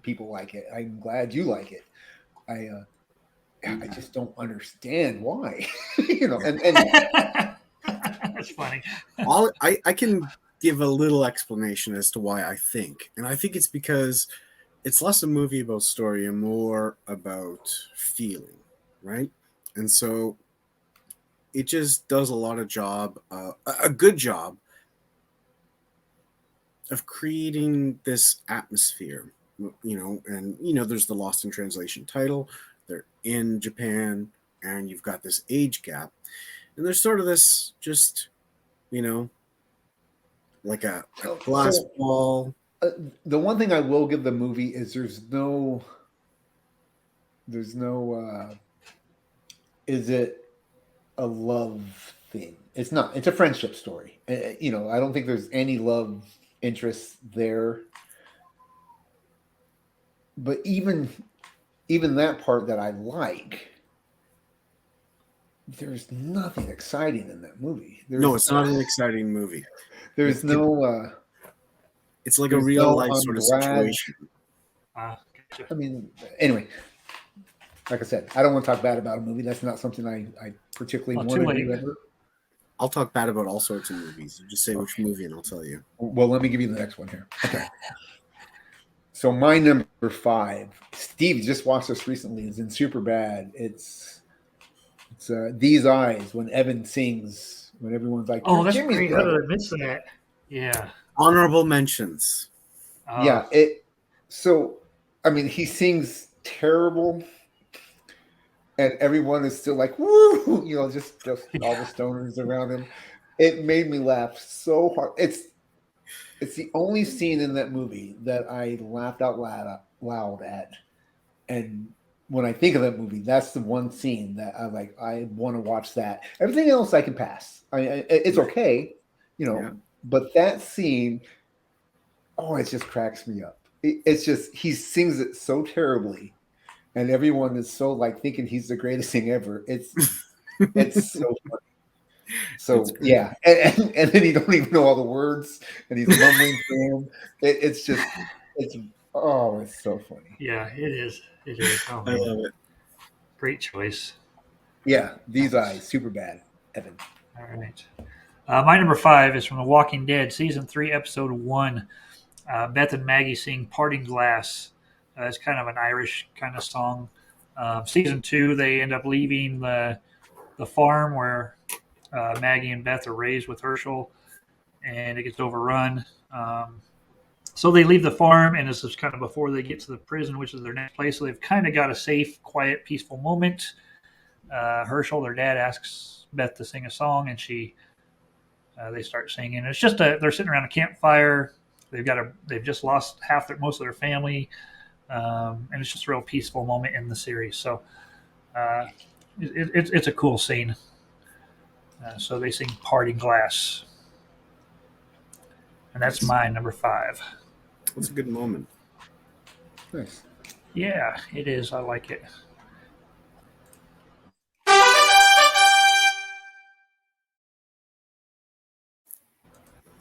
people like it. I'm glad you like it. I just don't understand why. And That's funny. I can give a little explanation as to why I think, and I think it's because it's less a movie about story and more about feeling, right? And so it just does a lot of a good job of creating this atmosphere, and there's the Lost in Translation title. They're in Japan, and you've got this age gap, and there's sort of this just, like a glass wall. The one thing I will give the movie is there's no is it a love thing? It's not. It's a friendship story. You know, I don't think there's any love interest there. But even that part that I like, there's nothing exciting in that movie. No, it's not an exciting movie. There's no. It's like a There's real no life sort of Brad. situation. Gotcha. I mean, anyway, like I said, I don't want to talk bad about a movie. That's not something I particularly Well, want too to late. do ever. I'll talk bad about all sorts of movies. You just say which movie and I'll tell you. Well, let me give you the next one here. Okay. So my number 5, Steve just watched this recently. Is in Superbad. It's These Eyes when Evan sings when everyone's like, Oh, "You're that's Jimmy's great. How brother." did I miss that? Yeah. Honorable mentions. Yeah. So, I mean, he sings terrible, and everyone is still like, "Woo!" You know, just all the stoners around him. It made me laugh so hard. It's the only scene in that movie that I laughed out loud at, and when I think of that movie, that's the one scene that I want to watch that. Everything else I can pass. It's okay, you know, Yeah. but that scene, oh, it just cracks me up. It's just he sings it so terribly, and everyone is so like thinking he's the greatest thing ever. It's so funny. So It's great. yeah, and then you don't even know all the words, and he's mumbling through them. It's so funny. Yeah, it is. It is. Oh, I man. love it. Great choice. Yeah, These Eyes, Superbad, Evan. All right. My number 5 is from The Walking Dead, Season 3, Episode 1. Beth and Maggie sing Parting Glass. It's kind of an Irish kind of song. Season 2, they end up leaving the farm where Maggie and Beth are raised with Herschel, and it gets overrun. So they leave the farm, and this is kind of before they get to the prison, which is their next place. So they've kind of got a safe, quiet, peaceful moment. Herschel, their dad, asks Beth to sing a song, and they start singing. It's just they're sitting around a campfire. They've just lost most of their family, and it's just a real peaceful moment in the series. So it's a cool scene. So they sing "Parting Glass," and that's my number 5. It's a good moment. Nice. Yeah, it is. I like it.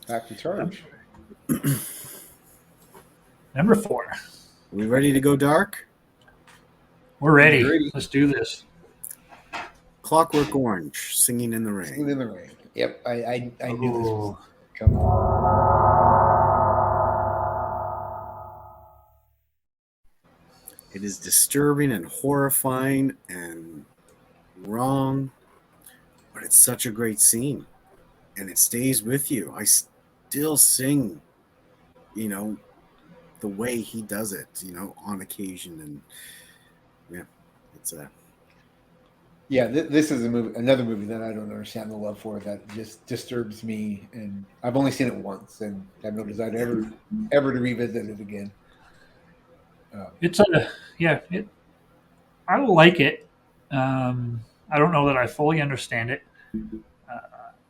Back to charge. Number 4. Are we ready to go dark? We're ready. Ready. Let's do this. Clockwork Orange, Singing in the Rain. Singing in the Rain. Yep, I knew this was Ooh. coming. It is disturbing and horrifying and wrong, but it's such a great scene, and it stays with you. I still sing, you know, the way he does it, you know, on occasion, and yeah, it's a. Yeah, this is another movie that I don't understand the love for. That just disturbs me, and I've only seen it once, and have no desire to ever to revisit it again. It's I like it. I don't know that I fully understand it.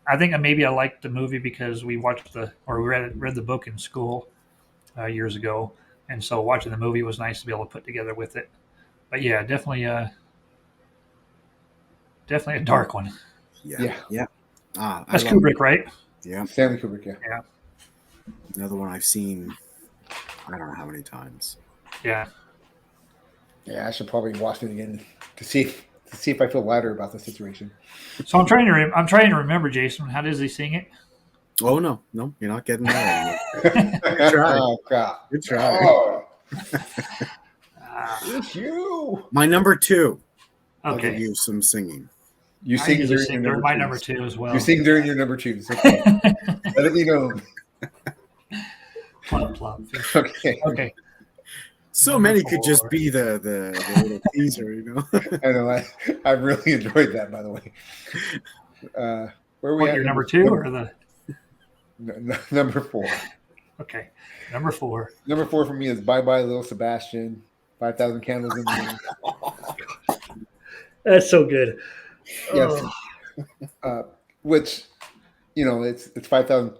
I think maybe I liked the movie because we watched we read the book in school years ago, and so watching the movie was nice to be able to put together with it. But yeah, definitely a dark one. Yeah. I That's love Kubrick, it. right? Yeah, Stanley Kubrick, yeah. another one I've seen. I don't know how many times. Yeah. Yeah, I should probably watch it again to see if I feel lighter about the situation. So I'm trying to remember, Jason. How does he sing it? Oh no, you're not getting that. Good try. Oh, God. Good try. Oh, Ah, it's you. My number 2. I'll give okay. you some singing. You I sing usually during sing your during my number number twos. 2 as well. You sing during your number 2s. Okay. Let it be known. Plop, plop. Okay. Okay. So Number many could just 4. be the little teaser, you know. I know. I really enjoyed that, by the way. Where are we What, at? your number 2 or the? Number 4. Okay. Number 4. Number 4 for me is Bye Bye Little Sebastian. 5,000 Candles in the Wind. That's so good. Yes. Oh, Which, you know, it's 5,000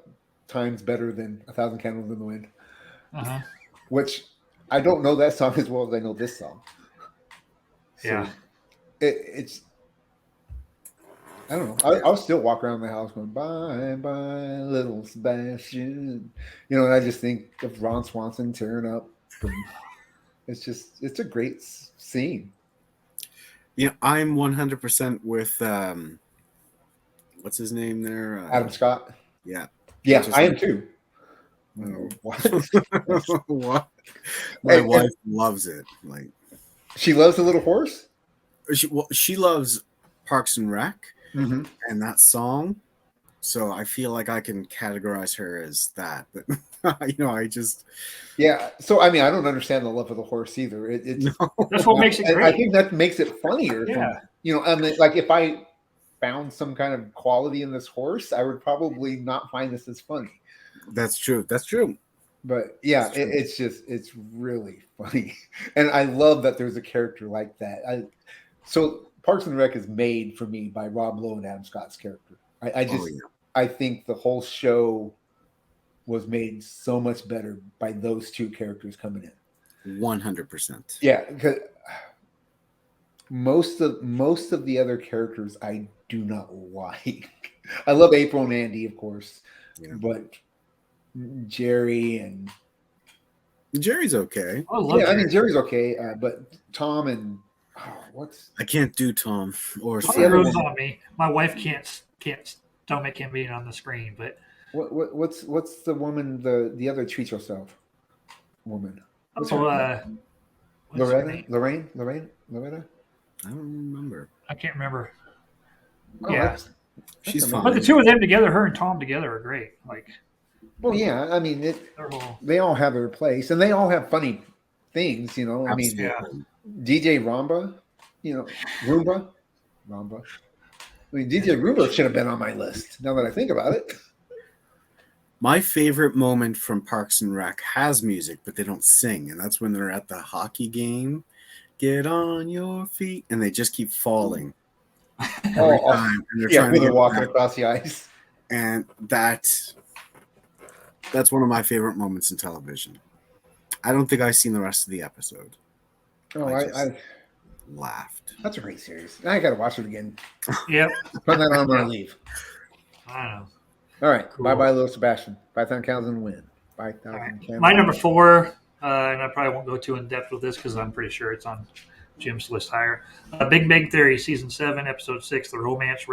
times better than 1,000 Candles in the Wind. uh-huh. Which I don't know that song as well as I know this song. So Yeah. it's I don't know. I'll still walk around the house going, bye, bye, little Sebastian. You know, and I just think of Ron Swanson tearing up. It's a great scene. Yeah, I'm 100% with what's his name there? Adam Scott. Yeah. Yeah, Just I am like- too. Oh. What? What? My And- wife loves it. Like She loves the little horse? she loves Parks and Rec Mm-hmm. and that song. So I feel like I can categorize her as that. But I just Yeah. So I mean, I don't understand the love of the horse either. It's That's what makes it and I great. think that makes it funnier. Yeah. I mean, like if I found some kind of quality in this horse, I would probably not find this as funny. that's true. That's true. But yeah, That's true. it's really funny, and I love that there's a character like that. So Parks and Rec is made for me by Rob Lowe and Adam Scott's character. I just Oh, yeah. I think the whole show was made so much better by those two characters coming in. 100%. Yeah, because most of the other characters I do not like. I love April and Andy, of course, Yeah. but Jerry and Jerry's okay. I love yeah, I mean Jerry. Jerry's okay, but Tom and what's I can't do Tom or Tom the other grows one? on me. My wife can't stomach him being on the screen, but what's the woman the other treat yourself woman? What's her oh, name? what's her name? Loretta? I don't remember. I can't remember. Oh, Yeah. that's She's amazing. But the two of them together, her and Tom together, are great. Like Well, yeah, I mean their whole they all have their place, and they all have funny things. I mean, yeah. DJ Ramba, Roomba. I mean, DJ Roomba should have been on my list. Now that I think about it, My favorite moment from Parks and Rec has music, but they don't sing, and that's when they're at the hockey game. Get on your feet, and they just keep falling every time, and they're yeah, trying when to they're get walking back. across the ice. And that's one of my favorite moments in television. I don't think I've seen the rest of the episode. Oh, I just- I Laughed. that's a great series. I got to watch it again. Yep. Put that on when I leave. I don't know. All right, Cool. bye bye, little Sebastian. 5,000 candles in the wind. 5,000 All right. candles. My number 4, and I probably won't go too in depth with this because I'm pretty sure it's on Jim's list higher. Big Bang Theory, season 7, episode 6, the romance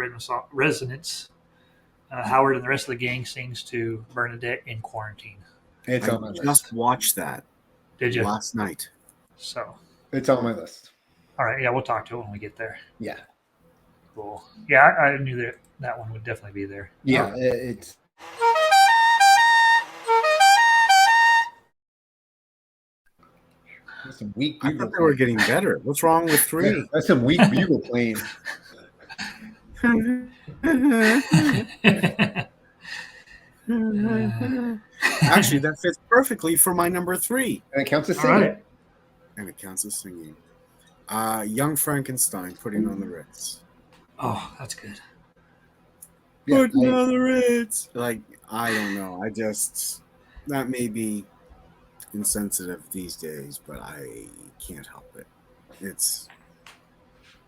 resonance. Howard and the rest of the gang sings to Bernadette in quarantine. It's I on my list. just watched that Did you? last night. So, It's on my list. all right, yeah, we'll talk to it when we get there. Yeah, Cool. Yeah, I knew that one would definitely be there. yeah. It's that's some weak I bugle thought they were playing. getting better. What's wrong with 3? That's some weak bugle playing. Actually, that fits perfectly for my number 3. And it counts as All singing. right. And it counts as singing. Young Frankenstein, Putting on the Ritz. Oh, that's good. Yeah, Putting on the Ritz. Like, I don't know. That may be insensitive these days, but I can't help it. It's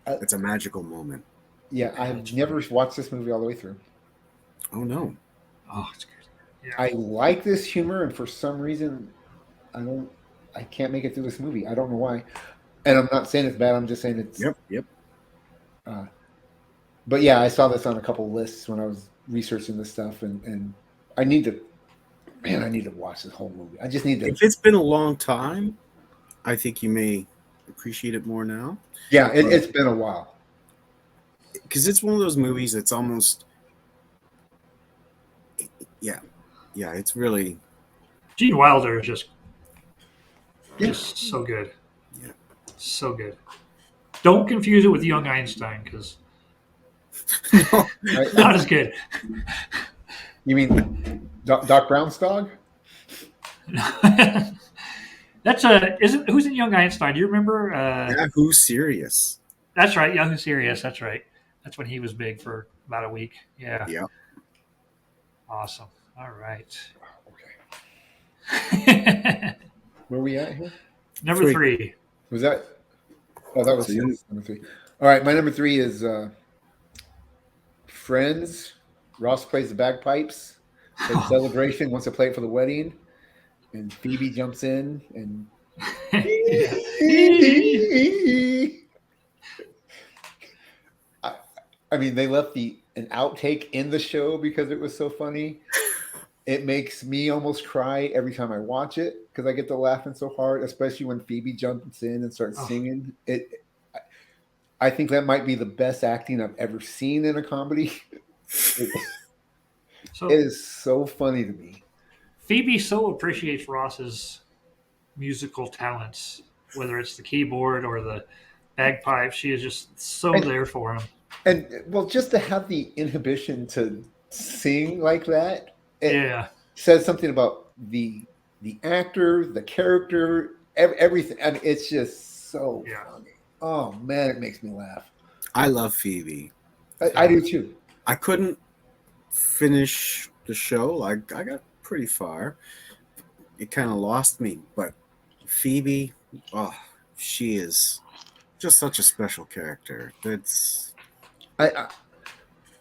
a magical moment. yeah, I've never watched this movie all the way through. Oh no. Oh, it's good. Yeah. I like this humor, and for some reason, I can't make it through this movie. I don't know why. And I'm not saying it's bad. I'm just saying it's. Yep. But yeah, I saw this on a couple lists when I was researching this stuff, and I need to. Man, I need to watch this whole movie. I just need to. If it's been a long time, I think you may appreciate it more now. Yeah, it's been a while. Because it's one of those movies that's almost. Yeah, it's really. Gene Wilder is just Yeah. so good. Yeah. So good. Don't confuse it with Young Einstein because No. Right? not as good. You mean Doc Brown's dog? That's isn't who's in Young Einstein? Do you remember? Yeah, who's serious? That's right, Young and Serious. That's right. That's when he was big for about a week. Yeah, Yeah. awesome. All right. Okay. Where are we at here? Number three. Was that? Oh, that was So you- number 3. All right, my number 3 is Friends. Ross plays the bagpipes for the celebration. Wants to play it for the wedding, and Phoebe jumps in and. I mean, they left an outtake in the show because it was so funny. It makes me almost cry every time I watch it because I get to laughing so hard, especially when Phoebe jumps in and starts singing. I think that might be the best acting I've ever seen in a comedy. It is so funny to me. Phoebe so appreciates Ross's musical talents, whether it's the keyboard or the bagpipes. She is just so there for him. And well, just to have the inhibition to sing like that, it says something about the actor, the character, everything. And it's just so funny. Oh man, it makes me laugh. I love Phoebe. I do too. I couldn't finish the show. I got pretty far. It kind of lost me, but Phoebe, she is just such a special character. I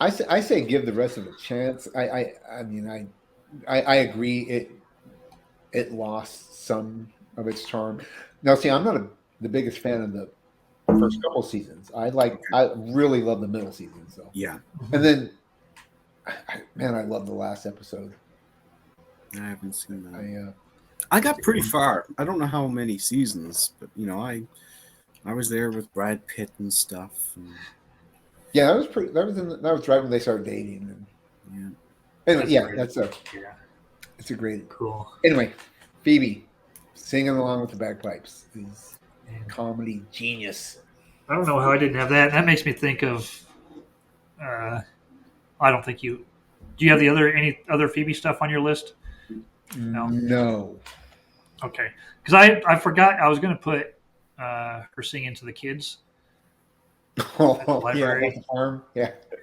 say give the rest of it a chance. I mean I agree it lost some of its charm. Now see, I'm not the biggest fan of the first couple seasons. I really love the middle season. So yeah, and then I love the last episode. I haven't seen that. I got pretty far. I don't know how many seasons, but I was there with Brad Pitt and stuff. Yeah, that was right when they started dating. It's a great cool. Anyway, Phoebe singing along with the bagpipes is comedy genius. I don't know how I didn't have that. That makes me think of. I don't think you. Do you have any other Phoebe stuff on your list? No. Okay, because I forgot I was going to put her singing to the kids. At the library. About the farm.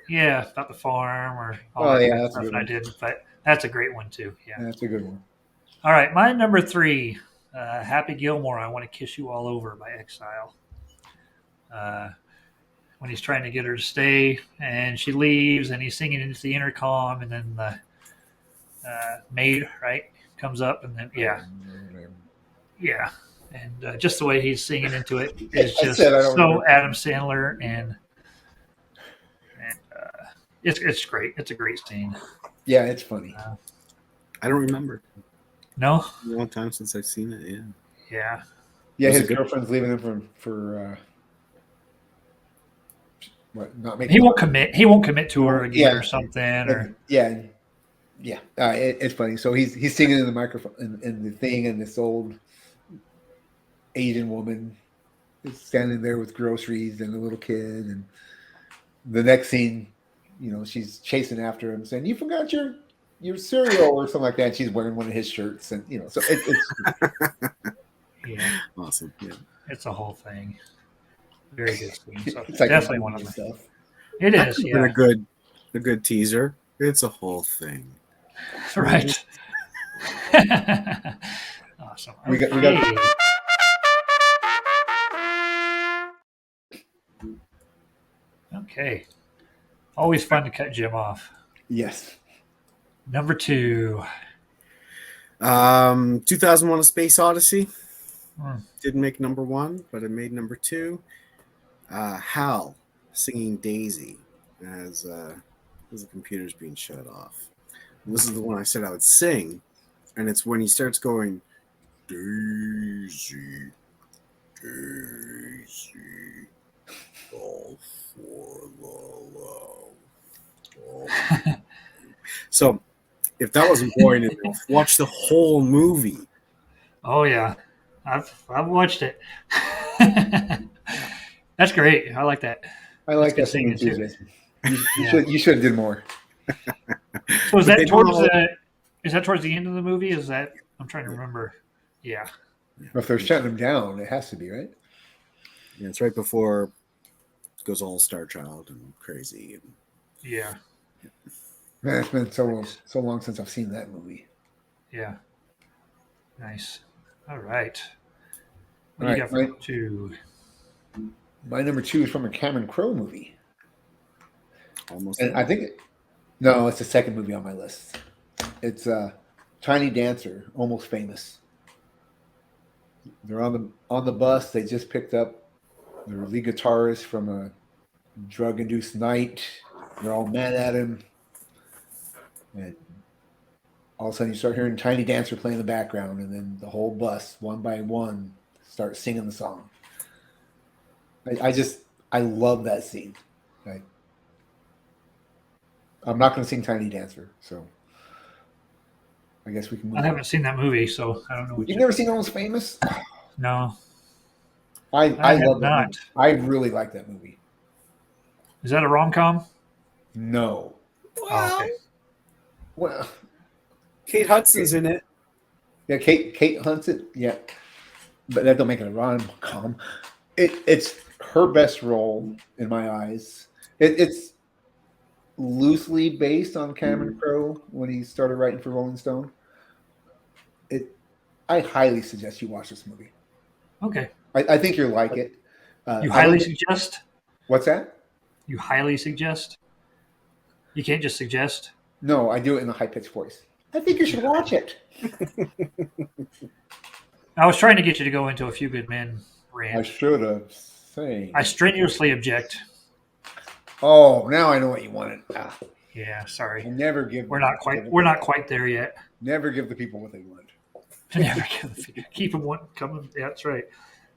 Yeah, about the farm or that's stuff. I didn't, but that's a great one too. Yeah, that's a good one. All right, my number 3, Happy Gilmore. I Want to Kiss You All Over by Exile. When he's trying to get her to stay, and she leaves, and he's singing into the intercom, and then the maid comes up, and then and just the way he's singing into it is just so Adam Sandler, and it's great. It's a great scene. Yeah, it's funny. I don't remember. No, it's a long time since I've seen it. Yeah. His girlfriend's leaving him for not making. He won't commit to her again or something. It's funny. So he's singing in the microphone in the thing, and this old Asian woman is standing there with groceries and a little kid, and the next scene, she's chasing after him, saying, "You forgot your cereal" or something like that. And she's wearing one of his shirts, and so it's awesome. Yeah, it's a whole thing. Very good scene. So it's like definitely one of them. Stuff. It is. Yeah. A good teaser. It's a whole thing. Right. Awesome. We got. Okay. Always fun to cut Jim off. Yes. Number 2. 2001: A Space Odyssey. Didn't make number 1, but it made number 2. Hal singing Daisy as the computer's being shut off. And this is the one I said I would sing, and it's when he starts going, Daisy, Daisy, all for the love. So, if that wasn't boring enough, watch the whole movie. Oh yeah, I've watched it. That's great. I like that. I like that singing too. You should have did more. So is that towards the end of the movie? Is that I'm trying to remember. Yeah. If they're shutting him down, it has to be, right? Yeah, it's right before it goes all Star Child and crazy. And Yeah. Man, it's been so long since I've seen that movie. Yeah. Nice. All right. What All do you right, got for number 2? My number 2 is from a Cameron Crowe movie. almost. And I think no, it's the second movie on my list. It's Tiny Dancer, Almost Famous. They're on the bus. They just picked up their lead guitarist from a drug-induced night. They're all mad at him. And all of a sudden you start hearing Tiny Dancer play in the background, and then the whole bus, one by one, start singing the song. I love that scene. I'm not going to sing Tiny Dancer, so I guess we can move I on. haven't seen that movie, so I don't know. You've never seen Almost Famous? No. I have love that not. movie. I really like that movie. Is that a rom-com? No. Oh, okay. Well, Kate Hudson's in it. yeah, Kate Hudson, yeah. But that don't make it a rom-com. It's her best role in my eyes. It's loosely based on Cameron Crowe when he started writing for Rolling Stone. I highly suggest you watch this movie. Okay. I think you'll like it. You highly suggest? What's that? You highly suggest? You can't just suggest? No, I do it in a high-pitched voice. I think you should watch it. I was trying to get you to go into A Few Good Men I rant. should have said. I strenuously object. Oh, now I know what you wanted. Yeah, I sorry. never give. We're not quite there yet. Never give the people what they want. Keep them wanting coming. Yeah, that's right.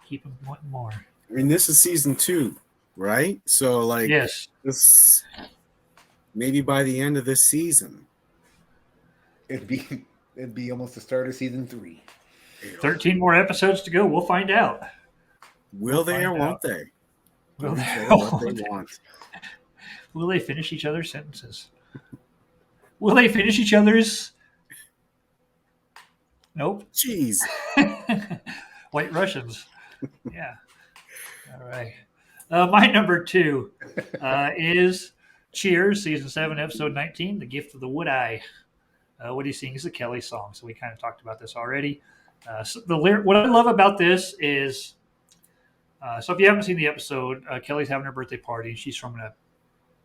Keep them wanting more. I mean, this is season 2, right? So, like, Yes. this maybe by the end of this season. It'd be almost the start of season 3. 13 more episodes to go. We'll find out. Will they or find won't out. they? Will they, Say what they want. will they finish each other's sentences? Will they finish each other's? Nope. Jeez. White Russians. Yeah. All right. My number 2 is Cheers, season 7, episode 19, The Gift of the Wood Eye. What he sings is a Kelly song, so we kind of talked about this already. So what I love about this is, so if you haven't seen the episode, Kelly's having her birthday party. She's from an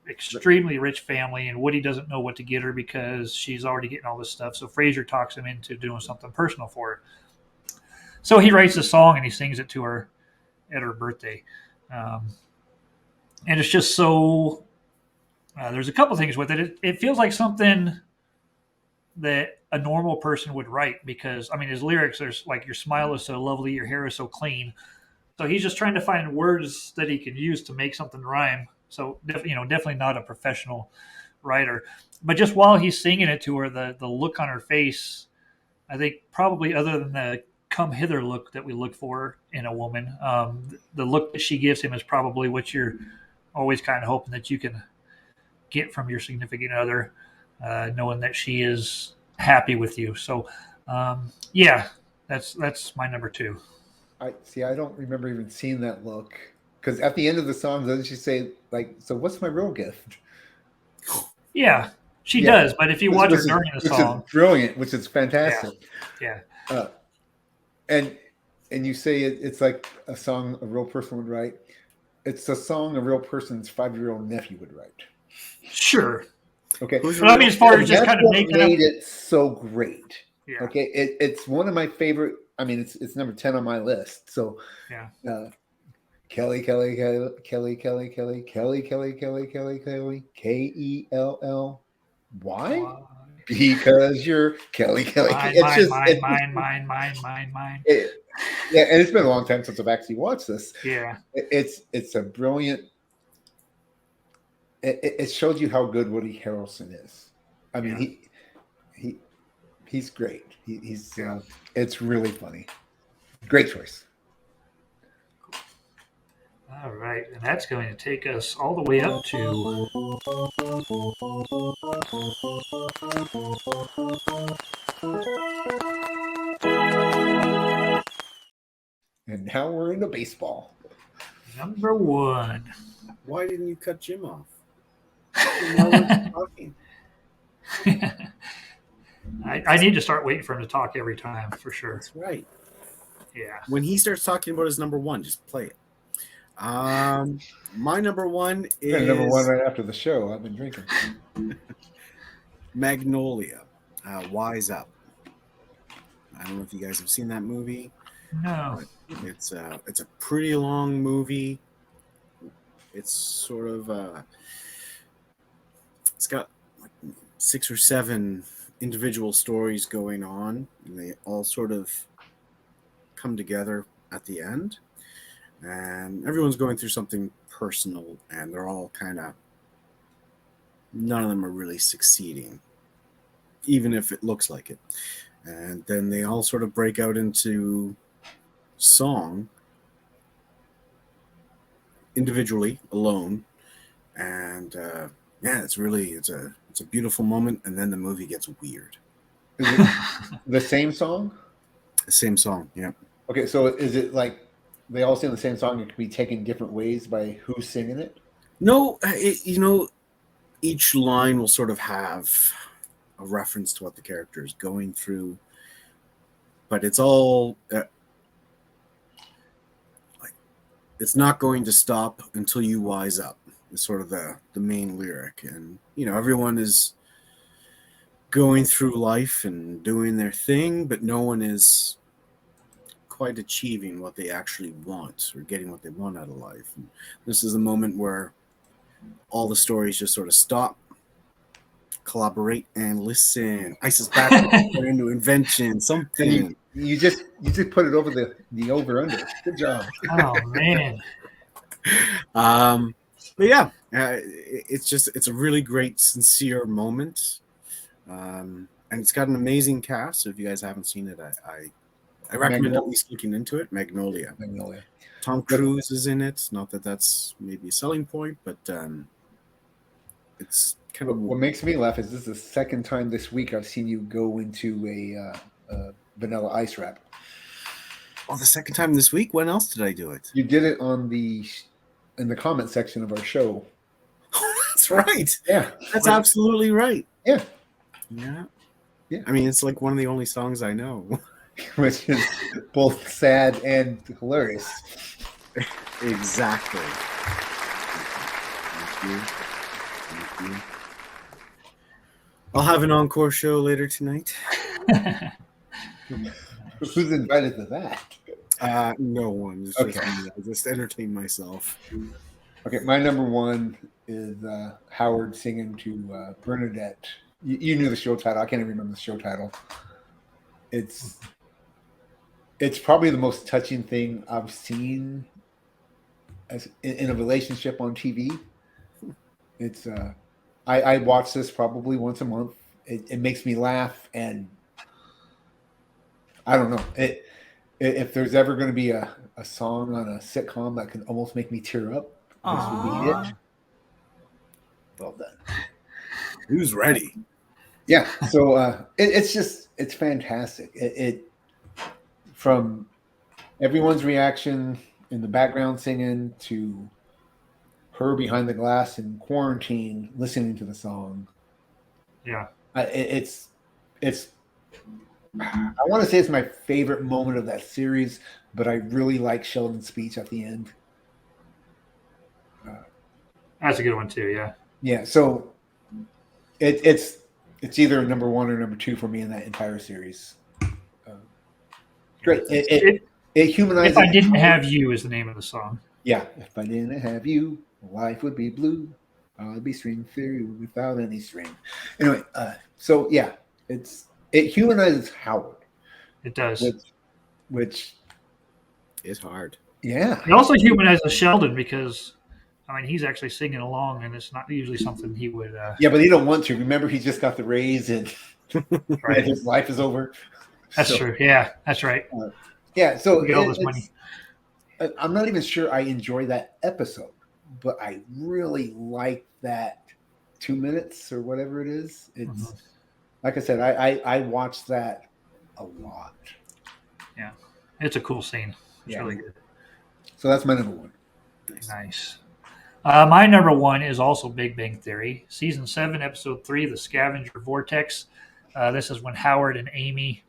extremely rich family, and Woody doesn't know what to get her because she's already getting all this stuff. So Fraser talks him into doing something personal for her. So he writes a song and he sings it to her at her birthday. And it's just so, there's a couple things with it. It feels like something that a normal person would write because, I mean, his lyrics are like, your smile is so lovely, your hair is so clean. So he's just trying to find words that he can use to make something rhyme. So, definitely not a professional writer. But just while he's singing it to her, the look on her face, I think probably other than the come hither look that we look for in a woman, the look that she gives him is probably what you're always kind of hoping that you can get from your significant other, knowing that she is happy with you. So, yeah, that's my number 2. I don't remember even seeing that look because at the end of the song, doesn't she say like, "So what's my real gift?" Yeah, she Yeah. does. But if you watch her during the which song, is brilliant, which is fantastic. yeah, And you say it's like a song a real person would write. It's a song a real person's 5-year-old nephew would write. sure. Okay, Who's But I mean, as far as just that's kind of what making made up, it so great. yeah, Okay, it's one of my favorite. I mean, it's number 10 on my list. So, yeah. Kelly, Kelly, Kelly, Kelly, Kelly, Kelly, Kelly, Kelly, Kelly, Kelly, Kelly, Kell. Why? Because you're Kelly, Kelly. Mine, mine. Yeah, and it's been a long time since I've actually watched this. Yeah, It's a brilliant. It shows you how good Woody Harrelson is. I mean, he's great. He's it's really funny. Great choice. all right, and that's going to take us all the way up to And now we're into baseball. Number 1. Why didn't you cut Jim off? Why weren't you talking? I need to start waiting for him to talk every time for sure. That's right. Yeah. When he starts talking about his number one, just play it. My number one is Number one right after the show. I've been drinking. Magnolia, Wise Up. I don't know if you guys have seen that movie. No. It's a pretty long movie. It's sort of it's got like 6 or 7 individual stories going on, and they all sort of come together at the end. And everyone's going through something personal, and they're all kind of, none of them are really succeeding, even if it looks like it. And then they all sort of break out into song individually, alone, and yeah, it's a beautiful moment. And then the movie gets weird. Is it the same song? Same song, yeah. Okay, so is it like they all sing the same song? It can be taken different ways by who's singing it? No, each line will sort of have a reference to what the character is going through, but it's all like, it's not going to stop until you wise up. Is sort of the main lyric, and everyone is going through life and doing their thing, but no one is quite achieving what they actually want or getting what they want out of life. And this is a moment where all the stories just sort of stop, collaborate, and listen. ISIS back into invention, something. You just put it over the over under. Good job. Oh man. But yeah, it's a really great, sincere moment, and it's got an amazing cast. So if you guys haven't seen it, I recommend at least looking into it. Magnolia. Tom Cruise is in it. Not that that's maybe a selling point, but it's kind of what makes me laugh is this is the second time this week I've seen you go into a Vanilla Ice rap. Oh, the second time this week. When else did I do it? You did it in the comment section of our show. Oh, that's right. Yeah, that's absolutely right. Yeah. I mean, it's like one of the only songs I know. Which is both sad and hilarious. Exactly. Thank you. I'll have an encore show later tonight. Who's invited to that? No one. It's Okay. just me. I just entertain myself. Okay, my number one is Howard singing to Bernadette. You knew the show title. I can't even remember the show title. It's probably the most touching thing I've seen as in a relationship on TV. It's I watch this probably once a month. It makes me laugh, and I don't know. If there's ever going to be a song on a sitcom that can almost make me tear up, this would be it. Well done. Who's ready? Yeah. So it's fantastic. It from everyone's reaction in the background singing to her behind the glass in quarantine listening to the song. Yeah. It's I want to say it's my favorite moment of that series, but I really like Sheldon's speech at the end. That's a good one too, yeah. Yeah, so it's either number one or number two for me in that entire series. Great. It humanizes. If I Didn't Have You is the name of the song. Yeah. If I didn't have you, life would be blue. I'd be string theory without any string. Anyway, so yeah, it humanizes Howard. It does. Which is hard. Yeah. It also humanizes Sheldon because, I mean, he's actually singing along, and it's not usually something he would. Yeah, but he don't want to. Remember, he just got the raise, and Right. his life is over. That's true. Yeah, that's right. Yeah, so Get all this money. I'm not even sure I enjoy that episode, but I really like that 2 minutes or whatever it is. It's like I said, I watched that a lot. Yeah, it's a cool scene. It's Yeah. really good. So that's my number one. Nice. My number one is also Big Bang Theory. Season 7, Episode 3, The Scavenger Vortex. This is when Howard and Amy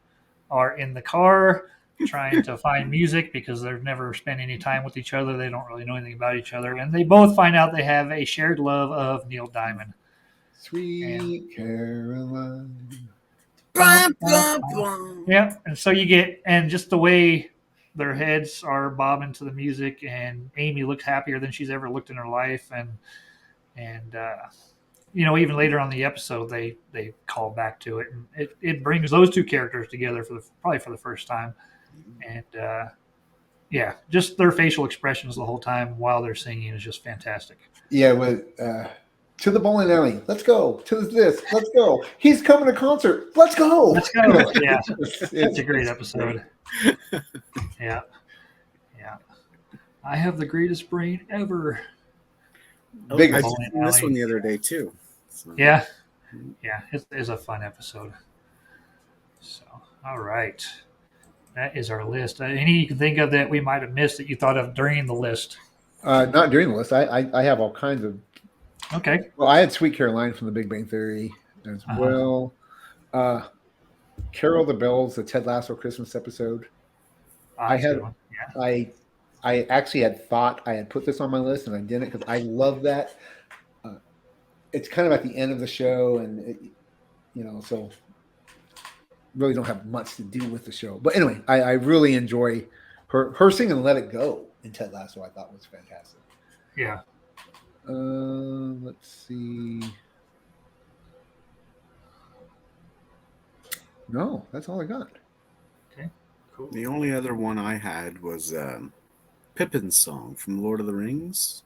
are in the car trying to find music because they've never spent any time with each other. They don't really know anything about each other. And they both find out they have a shared love of Neil Diamond. Sweet Caroline. Blah, blah, blah. Yeah. And so you get, and just the way their heads are bobbing to the music, and Amy looks happier than she's ever looked in her life. And you know, even later on in the episode, they call back to it, and it brings those two characters together probably for the first time. And yeah, just their facial expressions the whole time while they're singing is just fantastic. Yeah, with to the bowling alley. Let's go. To this. Let's go. He's coming to concert. Let's go. Let's go. Yeah, it's a great episode. Yeah, yeah. I have the greatest brain ever. Big I Bowling seen this alley. one the other day too. So, Yeah, yeah. It is a fun episode. So, all right. That is our list. Any you can think of that we might have missed that you thought of during the list? Not during the list. I have all kinds of. Okay. Well, I had Sweet Caroline from The Big Bang Theory as well. Carol the Bells, the Ted Lasso Christmas episode. I That's a had- good one. Yeah. I actually had thought I had put this on my list and I didn't because I love that. It's kind of at the end of the show, and you know, so really don't have much to do with the show. But anyway, I really enjoy her singing "Let It Go" in Ted Lasso. I thought was fantastic. Yeah. Let's see. No, that's all I got. Cool. the only other one I had was Pippin's song from Lord of the Rings.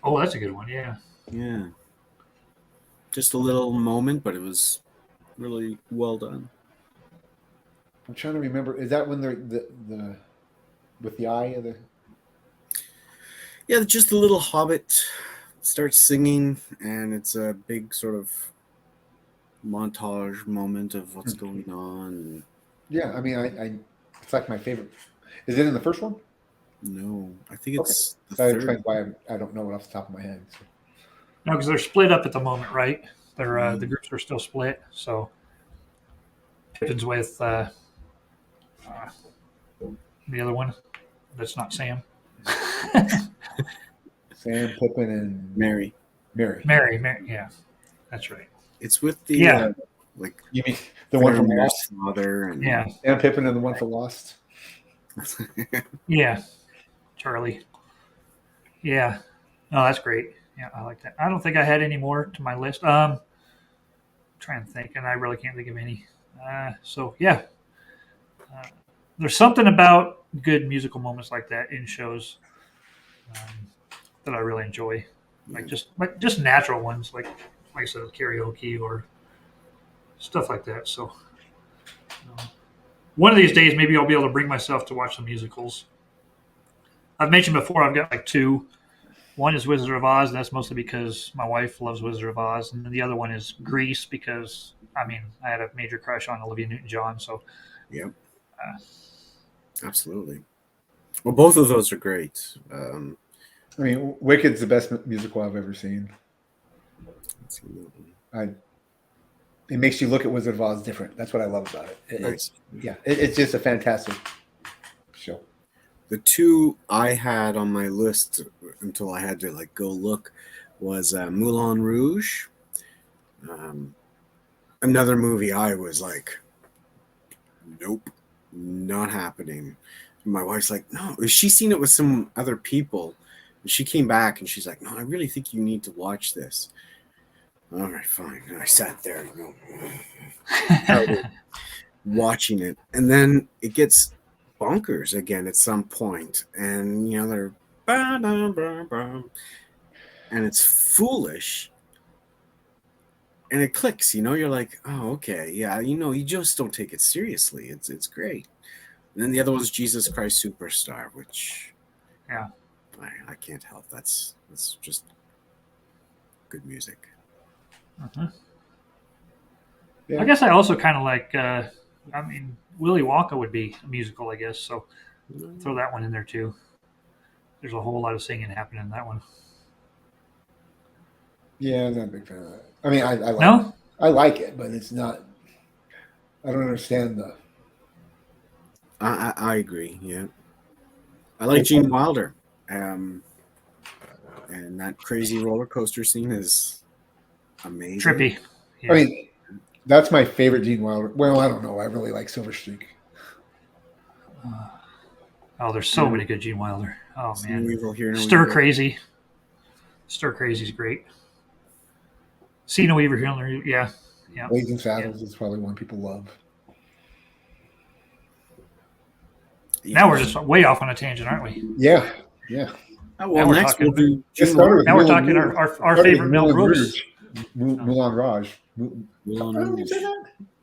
Oh, that's a good one. Yeah. Yeah. Just a little moment, but it was really well done. I'm trying to remember. Is that when the with the eye of the? Yeah, just the little hobbit starts singing, and it's a big sort of montage moment of what's going on. Yeah, I mean, I it's like my favorite. Is it in the first one? No, I think it's the That third. explains why I don't know it off the top of my head. So. No, because they're split up at the moment, right? They're the groups are still split. So Pippin's with the other one. That's not Sam. Sam, Pippin, and Mary. Mary. Mary. Yeah, that's right. It's with the Yeah. like You mean the one from Faramir's Lost? father and Yeah, Sam Pippin and the one from Lost. yeah. Charlie. Yeah. Oh, that's great. Yeah, I like that. I don't think I had any more to my list. Trying to think, and I really can't think of any. So yeah, there's something about good musical moments like that in shows that I really enjoy. Like just natural ones, like I said, karaoke or stuff like that. So one of these days, maybe I'll be able to bring myself to watch some musicals. I've mentioned before I've got like two. One is Wizard of Oz, and that's mostly because my wife loves Wizard of Oz, and then the other one is Grease because I had a major crush on Olivia Newton-John. So Yep. Absolutely. Well, both of those are great. I mean, Wicked's the best musical I've ever seen. Absolutely. It makes you look at Wizard of Oz different. That's what I love about it. Nice. It's just a fantastic show. The two I had on my list until I had to like go look was Moulin Rouge. Another movie I was like, nope, not happening. My wife's like, no, she's seen it with some other people. And she came back and she's like, no, I really think you need to watch this. All right, fine. And I sat there, watching it. And then it gets bonkers again at some point. And, they're and it's foolish. And it clicks, you're like, oh, okay. Yeah, you just don't take it seriously. It's great. And then the other one's Jesus Christ Superstar, which yeah, I can't help. That's just good music. Yeah. I guess I also kind of like. Willy Wonka would be a musical, I guess. So Throw that one in there too. There's a whole lot of singing happening in that one. Yeah, I'm not a big fan of that. I mean, I like No? I like it, but it's not. I don't understand the. I agree. Yeah, I like Gene Wilder, and that crazy roller coaster scene is amazing. Trippy. Yeah. I mean, that's my favorite Gene Wilder. Well, I don't know. I really like Silver Streak. Oh, there's so many good Gene Wilder. Oh, See, man. we will hear no Stir evil. Crazy. Stir Crazy's great. See No Evil, Hear No Evil. Yeah. Yeah. Blazing Saddles is probably one people love. Now we're just way off on a tangent, aren't we? Yeah, yeah. Oh, Now well, we're next talking- we'll do It Gene started with Now we're Moulin talking Rouge. our Started with favorite Mel Moulin Brooks. Moulin Rouge. Moulin Rouge.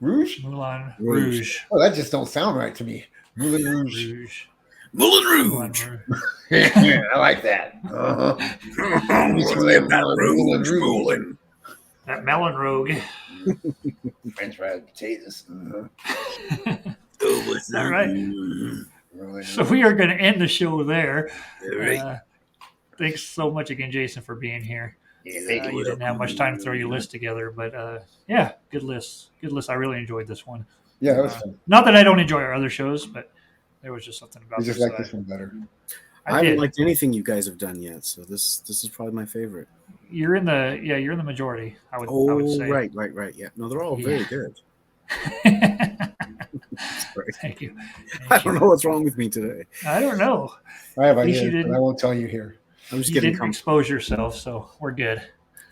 Rouge? Moulin Rouge. Rouge. Oh, that just don't sound right to me. Moulin Rouge. Rouge. Moulin Moulin Rouge. Rouge. I like that. Moulin Rouge. That Melon Rogue. French fried potatoes. All right. So we are going to end the show there. Thanks so much again, Jason, for being here. You didn't have much time to throw your list together, but yeah, good list. Good list. I really enjoyed this one. Yeah, that was fun. Not that I don't enjoy our other shows, but there was just something about I just this. like that this one better. I I did. haven't liked anything you guys have done yet, so this is probably my favorite. You're in the majority. I would say. Right. Yeah. No, they're all very Yeah. good. Sorry. Thank you. I don't know what's wrong with me today. I don't know. I have At least you ideas, but didn't- I won't tell you here. I'm just You getting didn't comfortable. expose yourself, so we're good.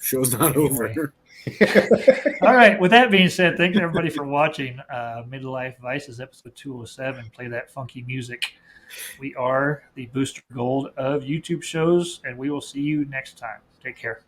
Show's not Anyway. over. All right. With that being said, thank everybody for watching Midlife Vices episode 207. Play that funky music. We are the Booster Gold of YouTube shows, and we will see you next time. Take care.